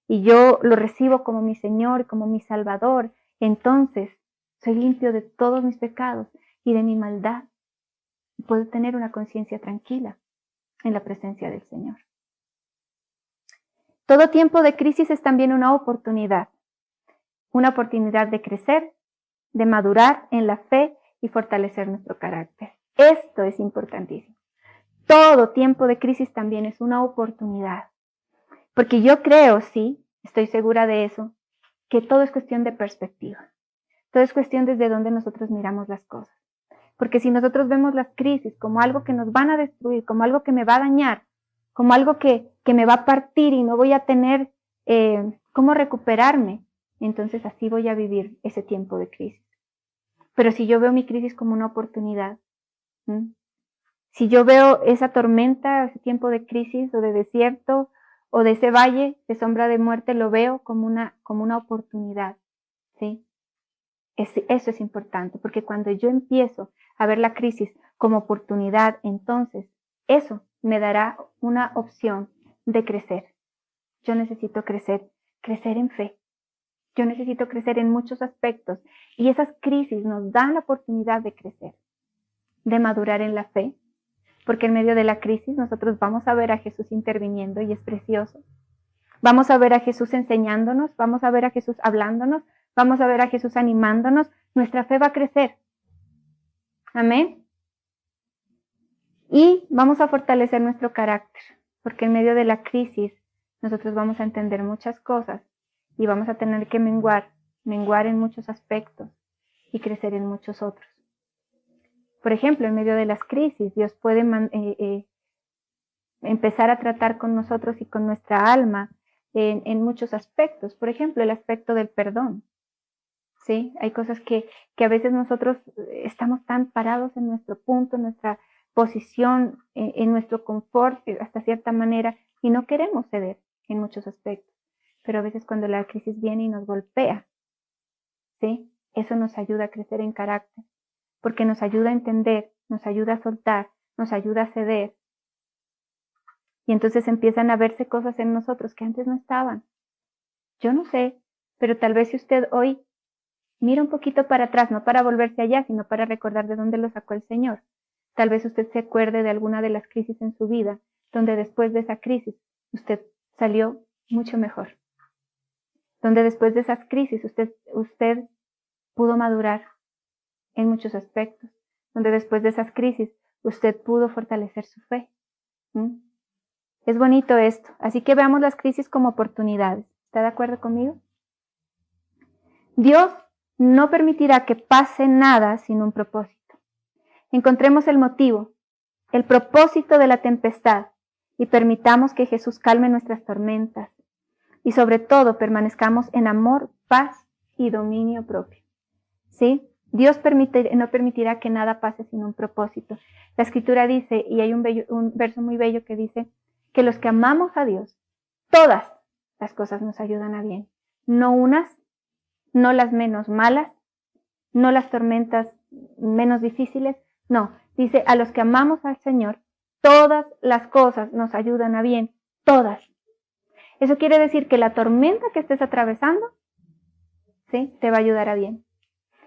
y yo lo recibo como mi Señor, como mi Salvador, entonces soy limpio de todos mis pecados y de mi maldad. Y puedo tener una conciencia tranquila en la presencia del Señor. Todo tiempo de crisis es también una oportunidad de crecer, de madurar en la fe y fortalecer nuestro carácter. Esto es importantísimo. Todo tiempo de crisis también es una oportunidad. Porque yo creo, sí, estoy segura de eso, que todo es cuestión de perspectiva. Todo es cuestión desde donde nosotros miramos las cosas. Porque si nosotros vemos las crisis como algo que nos van a destruir, como algo que me va a dañar, como algo que me va a partir y no voy a tener cómo recuperarme, entonces así voy a vivir ese tiempo de crisis. Pero si yo veo mi crisis como una oportunidad, si yo veo esa tormenta, ese tiempo de crisis o de desierto, o de ese valle de sombra de muerte, lo veo como una oportunidad, ¿sí? Eso es importante, porque cuando yo empiezo a ver la crisis como oportunidad, entonces eso me dará una opción de crecer. Yo necesito crecer en fe, Yo necesito crecer en muchos aspectos y esas crisis nos dan la oportunidad de crecer, de madurar en la fe, porque en medio de la crisis nosotros vamos a ver a Jesús interviniendo y es precioso. Vamos a ver a Jesús enseñándonos, vamos a ver a Jesús hablándonos, vamos a ver a Jesús animándonos. Nuestra fe va a crecer. Amén. Y vamos a fortalecer nuestro carácter, porque en medio de la crisis nosotros vamos a entender muchas cosas y vamos a tener que menguar en muchos aspectos y crecer en muchos otros. Por ejemplo, en medio de las crisis, Dios puede empezar a tratar con nosotros y con nuestra alma en muchos aspectos. Por ejemplo, el aspecto del perdón. ¿Sí? Hay cosas que a veces nosotros estamos tan parados en nuestro punto, en nuestra posición, en nuestro confort, hasta cierta manera, y no queremos ceder en muchos aspectos. Pero a veces cuando la crisis viene y nos golpea, ¿sí? Eso nos ayuda a crecer en carácter, porque nos ayuda a entender, nos ayuda a soltar, nos ayuda a ceder. Y entonces empiezan a verse cosas en nosotros que antes no estaban. Yo no sé, pero tal vez si usted hoy mira un poquito para atrás, no para volverse allá, sino para recordar de dónde lo sacó el Señor. Tal vez usted se acuerde de alguna de las crisis en su vida, donde después de esa crisis usted salió mucho mejor. Donde después de esas crisis usted pudo madurar en muchos aspectos. Donde después de esas crisis usted pudo fortalecer su fe. Es bonito esto. Así que veamos las crisis como oportunidades. ¿Está de acuerdo conmigo? Dios no permitirá que pase nada sin un propósito. Encontremos el motivo, el propósito de la tempestad y permitamos que Jesús calme nuestras tormentas y sobre todo permanezcamos en amor, paz y dominio propio. ¿Sí? Dios no permitirá que nada pase sin un propósito. La Escritura dice, y hay un verso muy bello que dice, que los que amamos a Dios, todas las cosas nos ayudan a bien, no unas, no las menos malas, no las tormentas menos difíciles, no, dice a los que amamos al Señor, todas las cosas nos ayudan a bien, todas. Eso quiere decir que la tormenta que estés atravesando, ¿sí? Te va a ayudar a bien.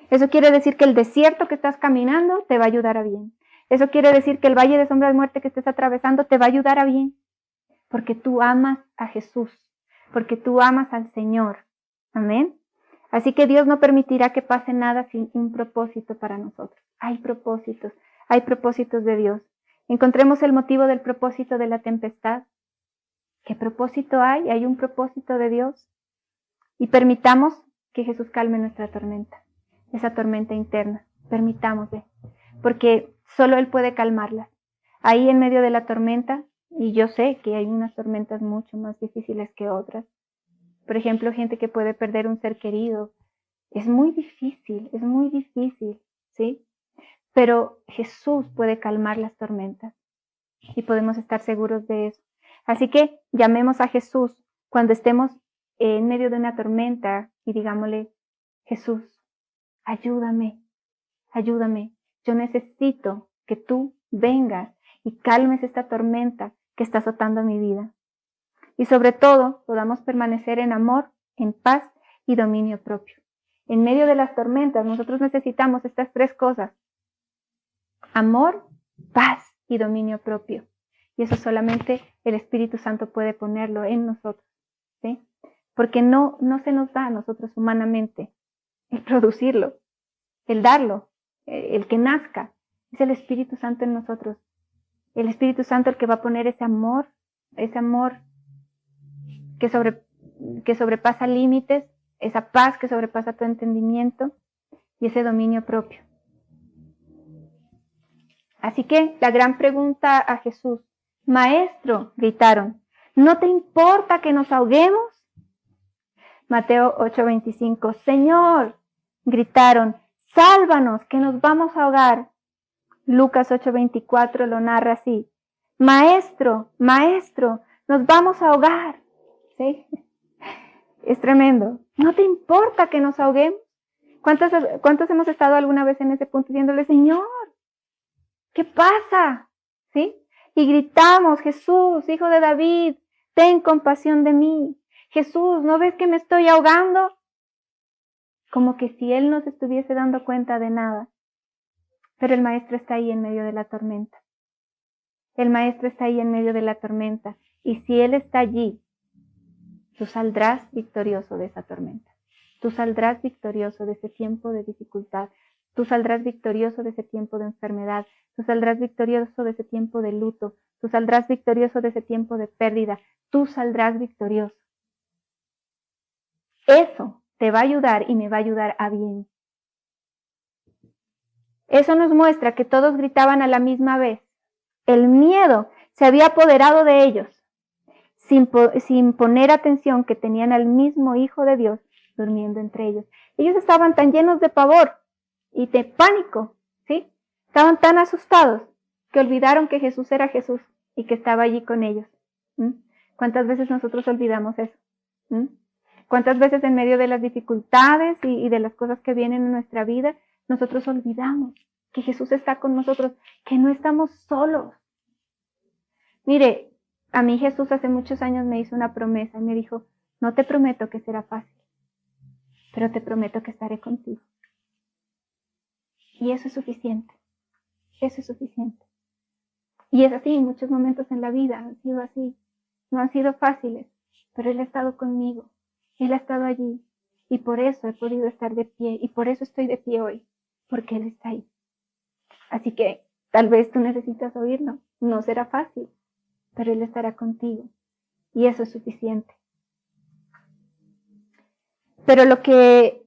Eso quiere decir que el desierto que estás caminando te va a ayudar a bien. Eso quiere decir que el valle de sombra de muerte que estés atravesando te va a ayudar a bien. Porque tú amas a Jesús, porque tú amas al Señor. Amén. Así que Dios no permitirá que pase nada sin un propósito para nosotros. Hay propósitos de Dios. Encontremos el motivo del propósito de la tempestad. ¿Qué propósito hay? Hay un propósito de Dios. Y permitamos que Jesús calme nuestra tormenta, esa tormenta interna. Permitámosle, porque solo Él puede calmarla. Ahí en medio de la tormenta, y yo sé que hay unas tormentas mucho más difíciles que otras. Por ejemplo, gente que puede perder un ser querido. Es muy difícil, ¿sí? Pero Jesús puede calmar las tormentas y podemos estar seguros de eso. Así que llamemos a Jesús cuando estemos en medio de una tormenta y digámosle, Jesús, ayúdame. Yo necesito que tú vengas y calmes esta tormenta que está azotando mi vida. Y sobre todo, podamos permanecer en amor, en paz y dominio propio. En medio de las tormentas, nosotros necesitamos estas tres cosas. Amor, paz y dominio propio. Y eso solamente el Espíritu Santo puede ponerlo en nosotros, ¿sí? Porque no se nos da a nosotros humanamente el producirlo, el darlo, el que nazca. Es el Espíritu Santo en nosotros. El Espíritu Santo el que va a poner ese amor que sobrepasa límites, esa paz que sobrepasa tu entendimiento y ese dominio propio. Así que la gran pregunta a Jesús, Maestro, gritaron, ¿no te importa que nos ahoguemos? Mateo 8:25, Señor, gritaron, sálvanos, que nos vamos a ahogar. Lucas 8:24 lo narra así, Maestro, nos vamos a ahogar. ¿Sí? Es tremendo. ¿No te importa que nos ahoguemos? ¿Cuántos hemos estado alguna vez en ese punto diciéndole, Señor, ¿qué pasa? ¿Sí? Y gritamos, Jesús, Hijo de David, ten compasión de mí. Jesús, ¿no ves que me estoy ahogando? como que si él no se estuviese dando cuenta de nada. Pero el Maestro está ahí en medio de la tormenta. El Maestro está ahí en medio de la tormenta. Y si Él está allí, tú saldrás victorioso de esa tormenta. Tú saldrás victorioso de ese tiempo de dificultad. Tú saldrás victorioso de ese tiempo de enfermedad. Tú saldrás victorioso de ese tiempo de luto. Tú saldrás victorioso de ese tiempo de pérdida. Tú saldrás victorioso. Eso te va a ayudar y me va a ayudar a bien. Eso nos muestra que todos gritaban a la misma vez. El miedo se había apoderado de ellos, sin poner atención que tenían al mismo Hijo de Dios durmiendo entre ellos. Ellos estaban tan llenos de pavor y de pánico, ¿sí? Estaban tan asustados que olvidaron que Jesús era Jesús y que estaba allí con ellos. ¿Cuántas veces nosotros olvidamos eso? ¿Cuántas veces en medio de las dificultades y de las cosas que vienen en nuestra vida, nosotros olvidamos que Jesús está con nosotros, que no estamos solos? Mire, a mí Jesús hace muchos años me hizo una promesa y me dijo, no te prometo que será fácil, pero te prometo que estaré contigo. Y eso es suficiente, eso es suficiente. Y es así, muchos momentos en la vida han sido así, no han sido fáciles, pero Él ha estado conmigo, Él ha estado allí, y por eso he podido estar de pie, y por eso estoy de pie hoy, porque Él está ahí. Así que tal vez tú necesitas oírlo, no será fácil, pero Él estará contigo, y eso es suficiente. Pero lo que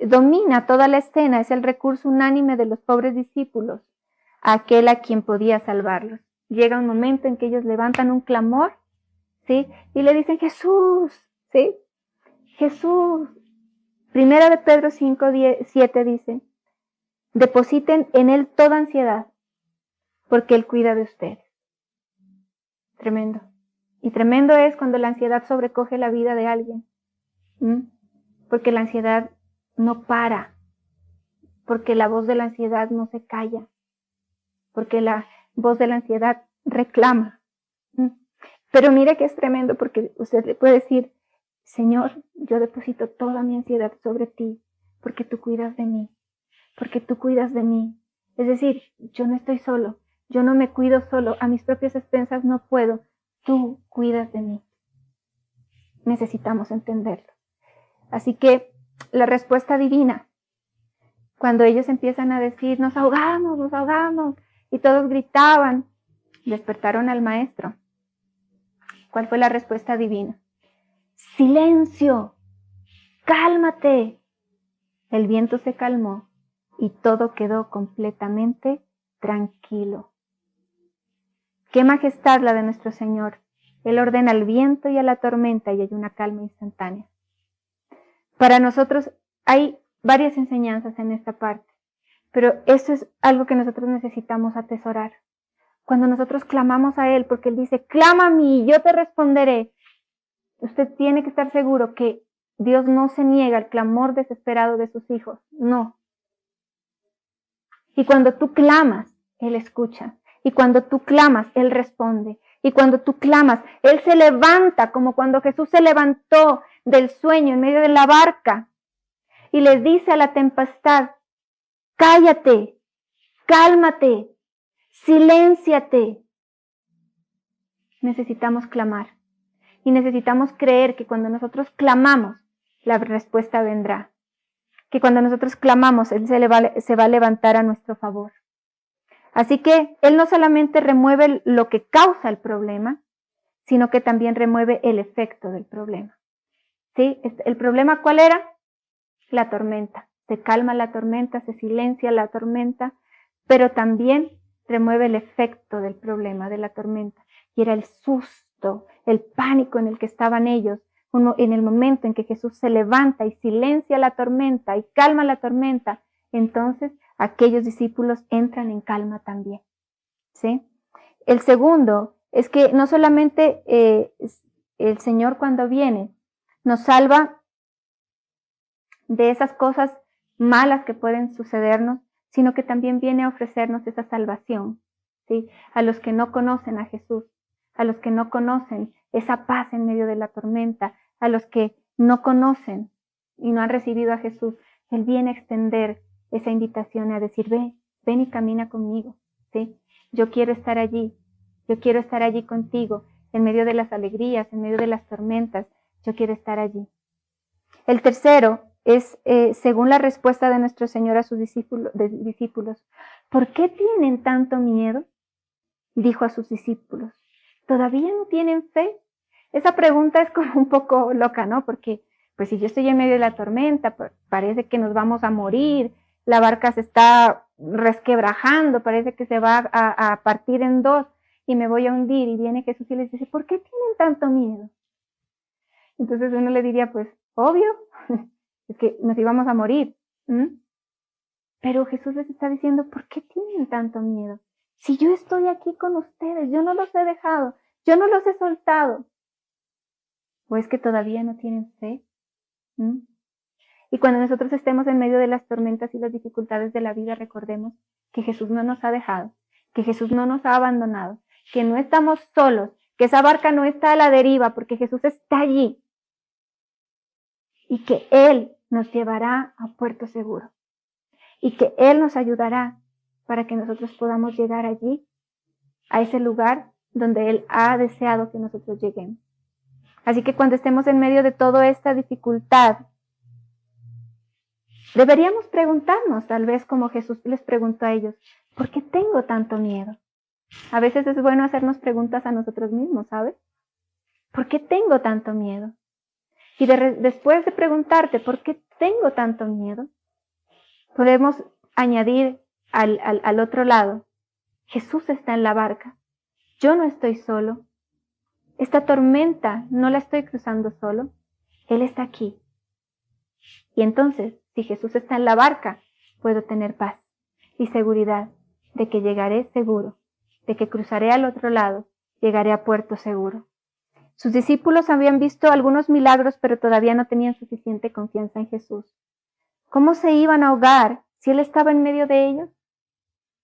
domina toda la escena es el recurso unánime de los pobres discípulos a aquel a quien podía salvarlos. Llega un momento en que ellos levantan un clamor, ¿sí? Y le dicen, Jesús, ¿sí? Jesús. Primera de Pedro 5:7 dice, depositen en Él toda ansiedad, porque Él cuida de ustedes. Tremendo. Y tremendo es cuando la ansiedad sobrecoge la vida de alguien. Porque la ansiedad no para. Porque la voz de la ansiedad no se calla. Porque la voz de la ansiedad reclama. Pero mire que es tremendo porque usted le puede decir, Señor, yo deposito toda mi ansiedad sobre ti, porque tú cuidas de mí. Porque tú cuidas de mí. Es decir, yo no estoy solo. Yo no me cuido solo. A mis propias expensas no puedo. Tú cuidas de mí. Necesitamos entenderlo. Así que la respuesta divina, cuando ellos empiezan a decir, nos ahogamos, y todos gritaban, despertaron al Maestro. ¿Cuál fue la respuesta divina? Silencio, cálmate. El viento se calmó y todo quedó completamente tranquilo. Qué majestad la de nuestro Señor. Él ordena al viento y a la tormenta y hay una calma instantánea. Para nosotros hay varias enseñanzas en esta parte, pero eso es algo que nosotros necesitamos atesorar. Cuando nosotros clamamos a Él, porque Él dice, clama a mí, yo te responderé. Usted tiene que estar seguro que Dios no se niega al clamor desesperado de sus hijos, no. Y cuando tú clamas, Él escucha. Y cuando tú clamas, Él responde. Y cuando tú clamas, Él se levanta, como cuando Jesús se levantó del sueño en medio de la barca y le dice a la tempestad, cállate, cálmate, silénciate. Necesitamos clamar y necesitamos creer que cuando nosotros clamamos, la respuesta vendrá. Que cuando nosotros clamamos, Él se va a levantar a nuestro favor. Así que Él no solamente remueve lo que causa el problema, sino que también remueve el efecto del problema. ¿Sí? ¿El problema cuál era? La tormenta. Se calma la tormenta, se silencia la tormenta, pero también remueve el efecto del problema, de la tormenta. Y era el susto, el pánico en el que estaban ellos, en el momento en que Jesús se levanta y silencia la tormenta y calma la tormenta, entonces aquellos discípulos entran en calma también. ¿Sí? El segundo es que no solamente el Señor cuando viene nos salva de esas cosas malas que pueden sucedernos, sino que también viene a ofrecernos esa salvación, ¿sí? A los que no conocen a Jesús, a los que no conocen esa paz en medio de la tormenta, a los que no conocen y no han recibido a Jesús, Él viene a extender esa invitación, a decir, ven y camina conmigo, ¿sí? Yo quiero estar allí contigo, en medio de las alegrías, en medio de las tormentas, yo quiero estar allí. El tercero es, según la respuesta de nuestro Señor a sus discípulos, ¿por qué tienen tanto miedo? Dijo a sus discípulos, ¿todavía no tienen fe? Esa pregunta es como un poco loca, ¿no? Porque, pues si yo estoy en medio de la tormenta, parece que nos vamos a morir, la barca se está resquebrajando, parece que se va a partir en dos y me voy a hundir. Y viene Jesús y les dice, ¿por qué tienen tanto miedo? Entonces uno le diría, pues, obvio, es que nos íbamos a morir. Pero Jesús les está diciendo, ¿por qué tienen tanto miedo? Si yo estoy aquí con ustedes, yo no los he dejado, yo no los he soltado. ¿O es que todavía no tienen fe? Y cuando nosotros estemos en medio de las tormentas y las dificultades de la vida, recordemos que Jesús no nos ha dejado, que Jesús no nos ha abandonado, que no estamos solos, que esa barca no está a la deriva, porque Jesús está allí. Y que Él nos llevará a puerto seguro. Y que Él nos ayudará para que nosotros podamos llegar allí, a ese lugar donde Él ha deseado que nosotros lleguemos. Así que cuando estemos en medio de toda esta dificultad, deberíamos preguntarnos, tal vez como Jesús les preguntó a ellos, ¿por qué tengo tanto miedo? A veces es bueno hacernos preguntas a nosotros mismos, ¿sabes? ¿Por qué tengo tanto miedo? Y después de preguntarte, ¿por qué tengo tanto miedo? Podemos añadir al otro lado, Jesús está en la barca, yo no estoy solo, esta tormenta no la estoy cruzando solo, Él está aquí. Y entonces, si Jesús está en la barca, puedo tener paz y seguridad de que llegaré seguro, de que cruzaré al otro lado, llegaré a puerto seguro. Sus discípulos habían visto algunos milagros, pero todavía no tenían suficiente confianza en Jesús. ¿Cómo se iban a ahogar si Él estaba en medio de ellos?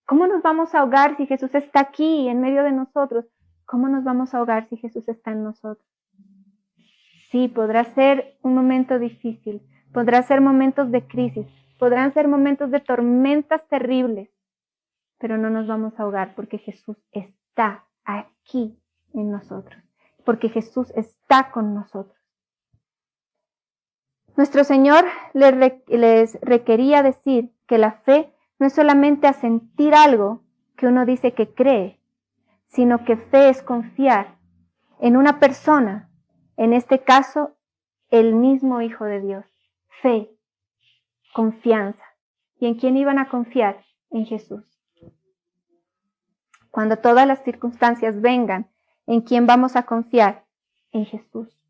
¿Cómo nos vamos a ahogar si Jesús está aquí en medio de nosotros? ¿Cómo nos vamos a ahogar si Jesús está en nosotros? Sí, podrá ser un momento difícil, podrá ser momentos de crisis, podrán ser momentos de tormentas terribles, pero no nos vamos a ahogar porque Jesús está aquí en nosotros, porque Jesús está con nosotros. Nuestro Señor les requería decir que la fe no es solamente asentir algo que uno dice que cree, sino que fe es confiar en una persona, en este caso, el mismo Hijo de Dios. Fe, confianza. ¿Y en quién iban a confiar? En Jesús. Cuando todas las circunstancias vengan, ¿en quién vamos a confiar? En Jesús.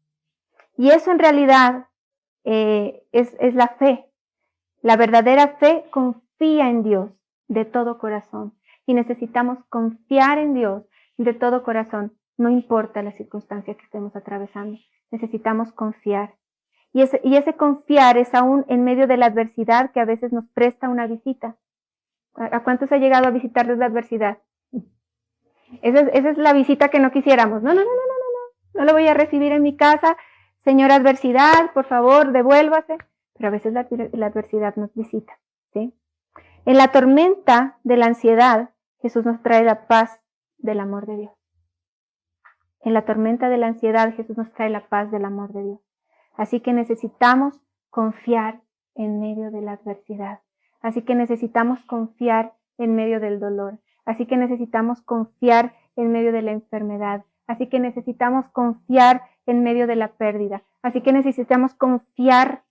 Y eso en realidad es la fe. La verdadera fe confía en Dios de todo corazón. Y necesitamos confiar en Dios de todo corazón, no importa la circunstancia que estemos atravesando. Necesitamos confiar. Y ese confiar es aún en medio de la adversidad que a veces nos presta una visita. ¿A cuántos ha llegado a visitarles la adversidad? Esa es la visita que no quisiéramos. No lo voy a recibir en mi casa. Señora adversidad, por favor, devuélvase. Pero a veces la adversidad nos visita, ¿sí? En la tormenta de la ansiedad, Jesús nos trae la paz del amor de Dios. En la tormenta de la ansiedad, Jesús nos trae la paz del amor de Dios. Así que necesitamos confiar en medio de la adversidad. Así que necesitamos confiar en medio del dolor. Así que necesitamos confiar en medio de la enfermedad. Así que necesitamos confiar en medio de la pérdida. Así que necesitamos confiar,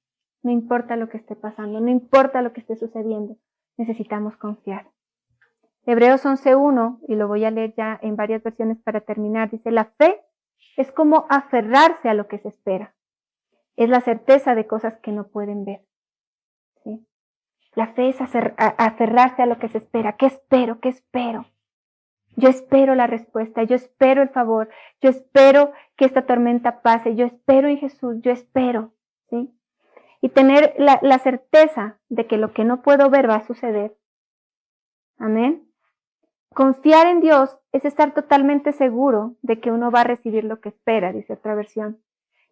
no importa lo que esté pasando, no importa lo que esté sucediendo. Necesitamos confiar. Hebreos 11:1, y lo voy a leer ya en varias versiones para terminar, dice, la fe es como aferrarse a lo que se espera. Es la certeza de cosas que no pueden ver. ¿Sí? La fe es aferrarse a lo que se espera. ¿Qué espero? ¿Qué espero? Yo espero la respuesta, yo espero el favor, yo espero que esta tormenta pase, yo espero en Jesús, yo espero. ¿Sí? Y tener la certeza de que lo que no puedo ver va a suceder. Amén. Confiar en Dios es estar totalmente seguro de que uno va a recibir lo que espera, dice otra versión.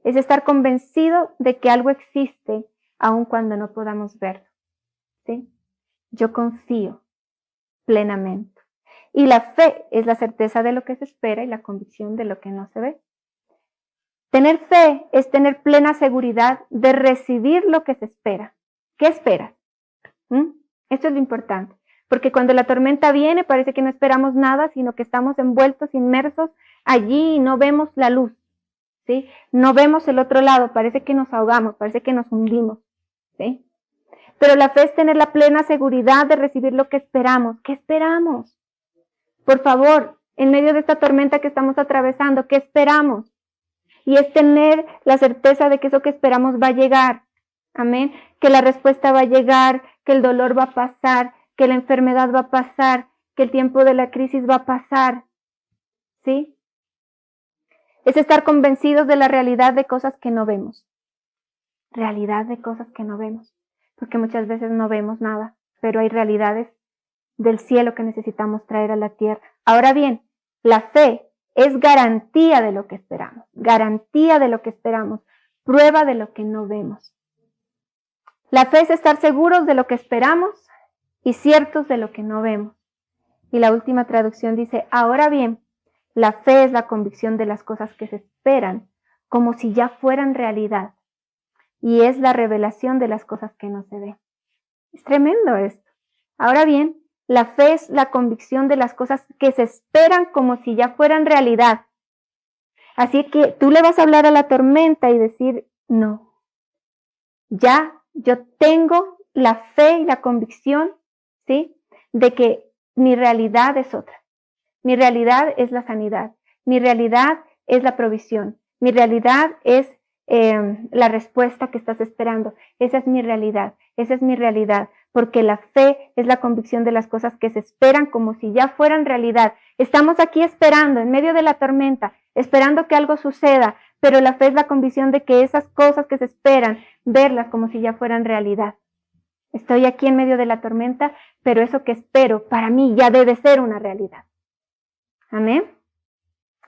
Es estar convencido de que algo existe, aun cuando no podamos verlo. ¿Sí? Yo confío plenamente. Y la fe es la certeza de lo que se espera y la convicción de lo que no se ve. Tener fe es tener plena seguridad de recibir lo que se espera. ¿Qué esperas? Esto es lo importante. Porque cuando la tormenta viene parece que no esperamos nada, sino que estamos envueltos, inmersos allí y no vemos la luz. ¿Sí? No vemos el otro lado, parece que nos ahogamos, parece que nos hundimos. ¿Sí? Pero la fe es tener la plena seguridad de recibir lo que esperamos. ¿Qué esperamos? Por favor, en medio de esta tormenta que estamos atravesando, ¿qué esperamos? Y es tener la certeza de que eso que esperamos va a llegar. Amén. Que la respuesta va a llegar, que el dolor va a pasar, que la enfermedad va a pasar, que el tiempo de la crisis va a pasar. ¿Sí? Es estar convencidos de la realidad de cosas que no vemos. Realidad de cosas que no vemos. Porque muchas veces no vemos nada, pero hay realidades del cielo que necesitamos traer a la tierra. Ahora bien, la fe es garantía de lo que esperamos, garantía de lo que esperamos, prueba de lo que no vemos. La fe es estar seguros de lo que esperamos y ciertos de lo que no vemos. Y la última traducción dice, ahora bien, la fe es la convicción de las cosas que se esperan, como si ya fueran realidad, y es la revelación de las cosas que no se ven. Es tremendo esto. Ahora bien, la fe es la convicción de las cosas que se esperan como si ya fueran realidad. Así que tú le vas a hablar a la tormenta y decir, no, ya yo tengo la fe y la convicción, ¿sí?, de que mi realidad es otra. Mi realidad es la sanidad. Mi realidad es la provisión. Mi realidad es la respuesta que estás esperando. Esa es mi realidad. Esa es mi realidad. Porque la fe es la convicción de las cosas que se esperan como si ya fueran realidad. Estamos aquí esperando, en medio de la tormenta, esperando que algo suceda, pero la fe es la convicción de que esas cosas que se esperan, verlas como si ya fueran realidad. Estoy aquí en medio de la tormenta, pero eso que espero para mí ya debe ser una realidad. Amén.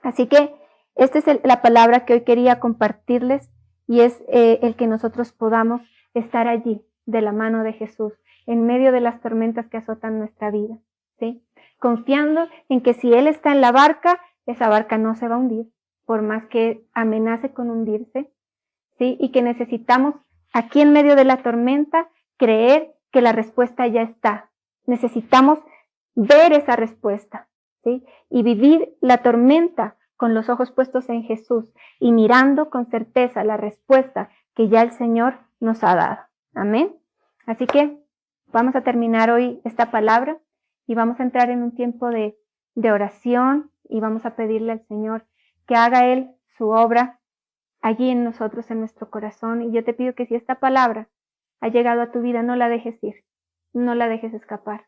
Así que esta es la palabra que hoy quería compartirles y es el que nosotros podamos estar allí de la mano de Jesús en medio de las tormentas que azotan nuestra vida, ¿sí? Confiando en que si Él está en la barca, esa barca no se va a hundir, por más que amenace con hundirse, ¿sí? Y que necesitamos aquí en medio de la tormenta creer que la respuesta ya está. Necesitamos ver esa respuesta, ¿sí? Y vivir la tormenta con los ojos puestos en Jesús y mirando con certeza la respuesta que ya el Señor nos ha dado. Amén. Así que vamos a terminar hoy esta palabra y vamos a entrar en un tiempo de oración y vamos a pedirle al Señor que haga Él su obra allí en nosotros, en nuestro corazón. Y yo te pido que si esta palabra ha llegado a tu vida, no la dejes ir, no la dejes escapar,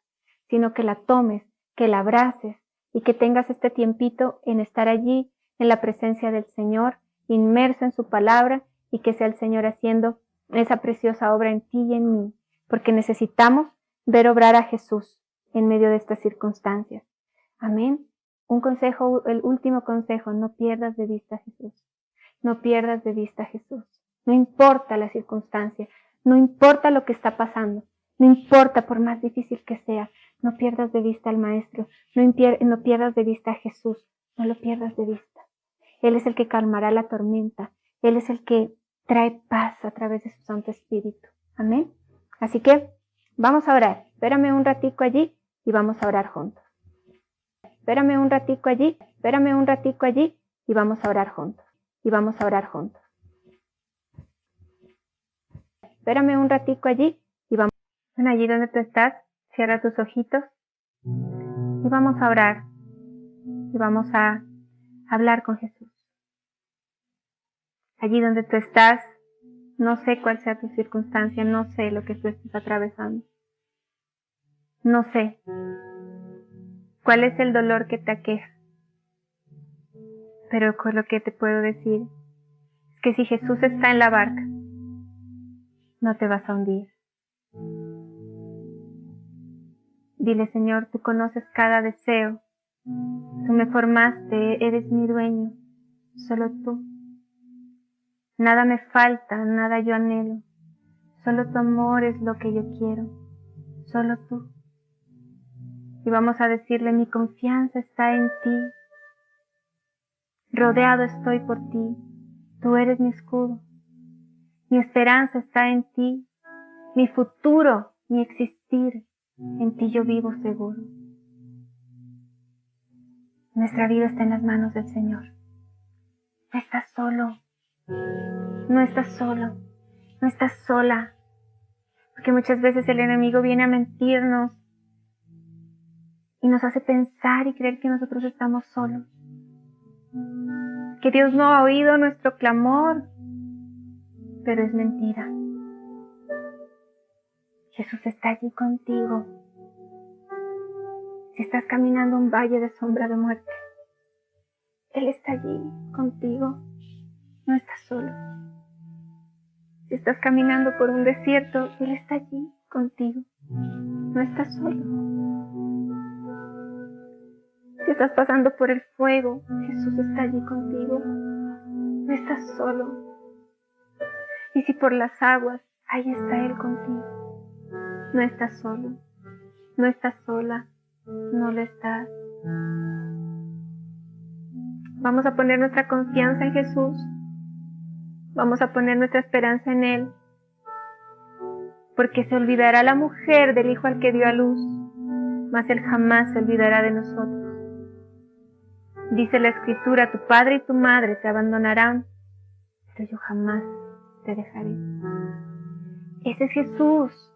sino que la tomes, que la abraces y que tengas este tiempito en estar allí en la presencia del Señor, inmerso en su palabra y que sea el Señor haciendo esa preciosa obra en ti y en mí, porque necesitamos ver obrar a Jesús en medio de estas circunstancias. Amén. Un consejo, el último consejo, no pierdas de vista a Jesús. No pierdas de vista a Jesús. No importa la circunstancia, no importa lo que está pasando, no importa por más difícil que sea, no pierdas de vista al Maestro, no pierdas de vista a Jesús, no lo pierdas de vista. Él es el que calmará la tormenta, Él es el que trae paz a través de su Santo Espíritu. Amén. Así que vamos a orar. Espérame un ratico allí y vamos a orar juntos. Espérame un ratico allí y vamos a orar juntos. Y vamos a orar juntos. Espérame un ratico allí y vamos. Allí donde tú estás, cierra tus ojitos y vamos a orar. Y vamos a hablar con Jesús. Allí donde tú estás, no sé cuál sea tu circunstancia, no sé lo que tú estés atravesando. No sé cuál es el dolor que te aqueja. Pero con lo que te puedo decir es que si Jesús está en la barca, no te vas a hundir. Dile, Señor, tú conoces cada deseo. Tú me formaste, eres mi dueño, solo tú. Nada me falta, nada yo anhelo, Solo tu amor es lo que yo quiero. Solo tú. Y vamos a decirle, mi confianza está en ti. Rodeado estoy por ti. Tú eres mi escudo. Mi esperanza está en ti. Mi futuro, mi existir, en ti yo vivo seguro. Nuestra vida está en las manos del Señor. No estás solo. No estás solo. No estás sola. Porque muchas veces el enemigo viene a mentirnos y nos hace pensar y creer que nosotros estamos solos. Que Dios no ha oído nuestro clamor. Pero es mentira. Jesús está allí contigo. Si estás caminando un valle de sombra de muerte, Él está allí contigo. No estás solo. Si estás caminando por un desierto, Él está allí contigo. No estás solo. Si estás pasando por el fuego, Jesús está allí contigo. No estás solo. Y si por las aguas, ahí está Él contigo. No estás solo. No estás sola. No lo estás. Vamos a poner nuestra confianza en Jesús. Vamos a poner nuestra esperanza en Él. Porque se olvidará la mujer del hijo al que dio a luz, mas Él jamás se olvidará de nosotros. Dice la Escritura, tu padre y tu madre te abandonarán, pero yo jamás te dejaré. Ese es Jesús.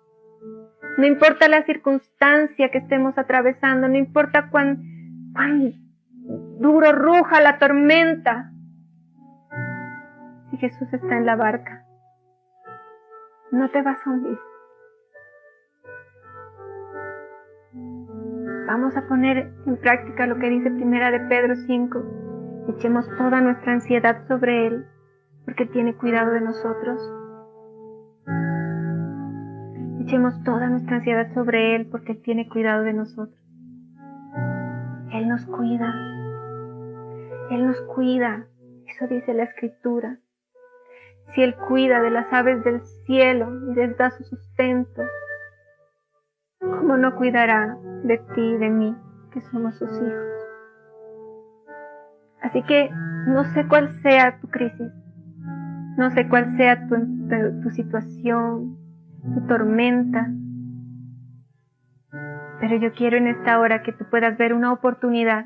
No importa la circunstancia que estemos atravesando, no importa cuán duro ruja la tormenta. Si Jesús está en la barca, no te vas a hundir. Vamos a poner en práctica lo que dice 1 de Pedro 5. Echemos toda nuestra ansiedad sobre Él, porque tiene cuidado de nosotros. Echemos toda nuestra ansiedad sobre Él, porque Él tiene cuidado de nosotros. Él nos cuida. Él nos cuida. Eso dice la Escritura. Si Él cuida de las aves del cielo y les da su sustento, ¿cómo no cuidará de ti y de mí, que somos sus hijos? Así que no sé cuál sea tu crisis, no sé cuál sea tu situación, tu tormenta, pero yo quiero en esta hora que tú puedas ver una oportunidad,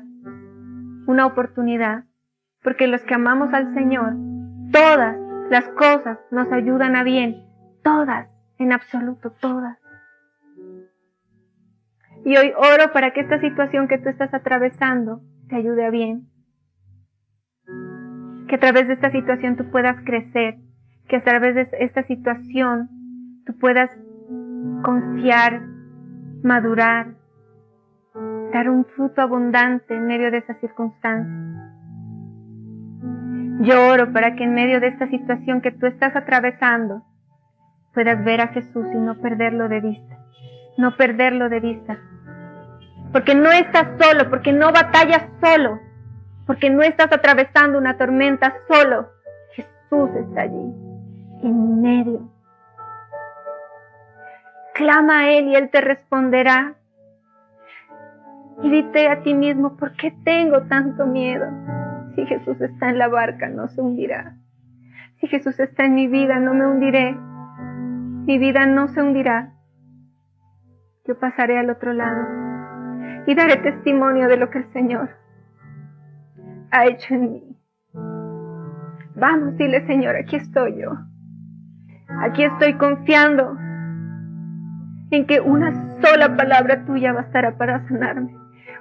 porque los que amamos al Señor, todas las cosas nos ayudan a bien, todas, en absoluto, todas. Y hoy oro para que esta situación que tú estás atravesando te ayude a bien. Que a través de esta situación tú puedas crecer, que a través de esta situación tú puedas confiar, madurar, dar un fruto abundante en medio de esas circunstancias. Yo oro para que en medio de esta situación que tú estás atravesando puedas ver a Jesús y no perderlo de vista. No perderlo de vista. Porque no estás solo, porque no batallas solo, porque no estás atravesando una tormenta solo. Jesús está allí, en medio. Clama a Él y Él te responderá. Y dite a ti mismo, ¿por qué tengo tanto miedo? Si Jesús está en la barca, no se hundirá. Si Jesús está en mi vida, no me hundiré. Mi vida no se hundirá. Yo pasaré al otro lado y daré testimonio de lo que el Señor ha hecho en mí. Vamos, dile, Señor, aquí estoy yo. Aquí estoy confiando en que una sola palabra tuya bastará para sanarme.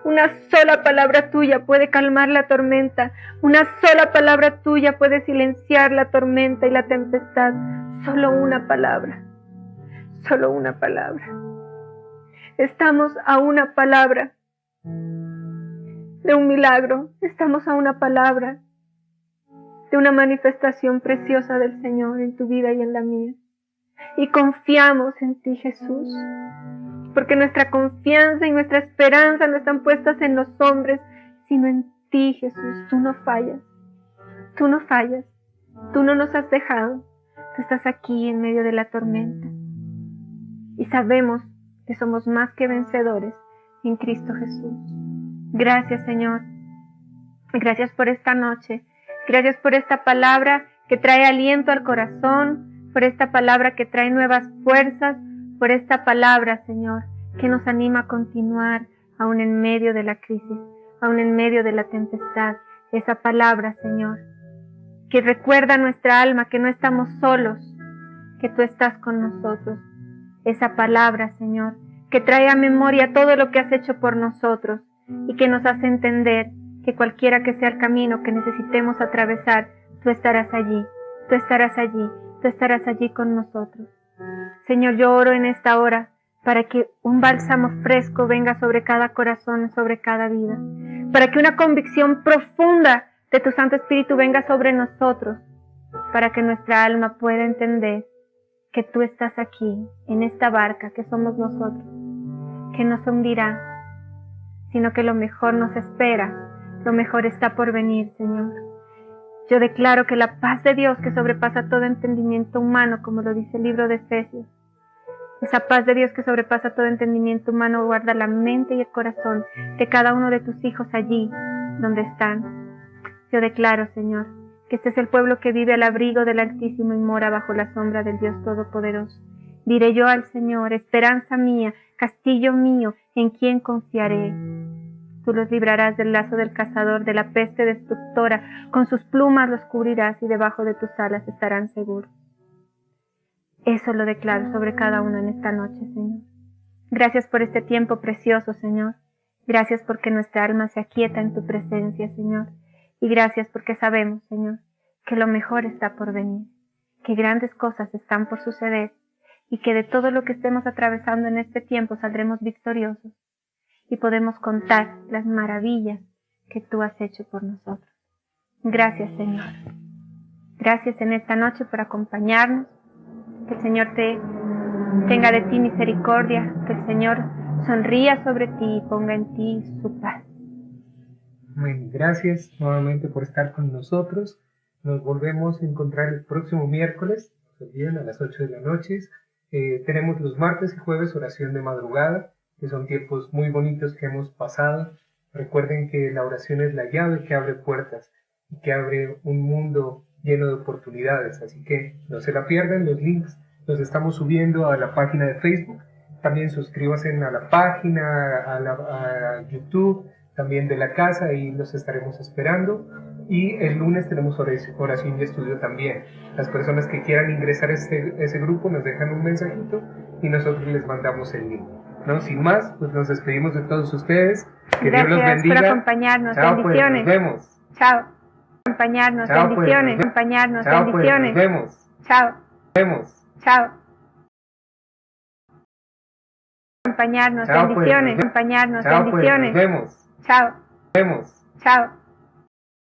Una sola palabra tuya puede calmar la tormenta. Una sola palabra tuya puede silenciar la tormenta y la tempestad. Solo una palabra. Solo una palabra. Estamos a una palabra de un milagro. Estamos a una palabra de una manifestación preciosa del Señor en tu vida y en la mía. Y confiamos en ti, Jesús, porque nuestra confianza y nuestra esperanza no están puestas en los hombres, sino en ti, Jesús. Tú no fallas, tú no fallas, tú no nos has dejado, tú estás aquí en medio de la tormenta. y sabemos que somos más que vencedores en Cristo Jesús. Gracias, Señor. Gracias por esta noche. Gracias por esta palabra que trae aliento al corazón, por esta palabra que trae nuevas fuerzas, por esta palabra, Señor, que nos anima a continuar aún en medio de la crisis, aún en medio de la tempestad. Esa palabra, Señor, que recuerda a nuestra alma que no estamos solos, que tú estás con nosotros. Esa palabra, Señor, que trae a memoria todo lo que has hecho por nosotros y que nos hace entender que cualquiera que sea el camino que necesitemos atravesar, tú estarás allí, tú estarás allí, tú estarás allí con nosotros. Señor, yo oro en esta hora para que un bálsamo fresco venga sobre cada corazón, sobre cada vida, para que una convicción profunda de tu Santo Espíritu venga sobre nosotros, para que nuestra alma pueda entender que tú estás aquí, en esta barca que somos nosotros, que no se hundirá, sino que lo mejor nos espera, lo mejor está por venir, Señor. Yo declaro que la paz de Dios que sobrepasa todo entendimiento humano, como lo dice el libro de Efesios, esa paz de Dios que sobrepasa todo entendimiento humano guarda la mente y el corazón de cada uno de tus hijos allí donde están. Yo declaro, Señor, que este es el pueblo que vive al abrigo del Altísimo y mora bajo la sombra del Dios Todopoderoso. Diré yo al Señor, esperanza mía, castillo mío, en quien confiaré. Tú los librarás del lazo del cazador, de la peste destructora, con sus plumas los cubrirás y debajo de tus alas estarán seguros. Eso lo declaro sobre cada uno en esta noche, Señor. Gracias por este tiempo precioso, Señor. Gracias porque nuestra alma se aquieta en tu presencia, Señor. Y gracias porque sabemos, Señor, que lo mejor está por venir, que grandes cosas están por suceder y que de todo lo que estemos atravesando en este tiempo saldremos victoriosos y podemos contar las maravillas que tú has hecho por nosotros. Gracias, Señor. Gracias en esta noche por acompañarnos. Que el Señor tenga de ti misericordia, que el Señor sonría sobre ti y ponga en ti su paz. Bueno, gracias nuevamente por estar con nosotros. Nos volvemos a encontrar el próximo miércoles, no se olviden, a las 8 de la noche. Tenemos los martes y jueves oración de madrugada, que son tiempos muy bonitos que hemos pasado. Recuerden que la oración es la llave que abre puertas y que abre un mundo lleno de oportunidades, así que no se la pierdan. Los links los estamos subiendo a la página de Facebook. También suscríbanse a la página, a YouTube, también de la casa, y los estaremos esperando. Y el lunes tenemos oración y estudio también. Las personas que quieran ingresar a ese grupo nos dejan un mensajito y nosotros les mandamos el link. ¿No? Sin más, pues nos despedimos de todos ustedes. Que Gracias Dios los bendiga. Por acompañarnos. Chao, bendiciones. Pues, nos vemos. Chao. Acompañarnos. Chao, bendiciones. Pues, acompañarnos. Chao, bendiciones. Pues, nos vemos. Chao. Nos vemos. Chao. Acompañarnos. Chao, bendiciones. Pues, acompañarnos. Chao, bendiciones. Pues, nos vemos. Chao. Nos vemos. Chao.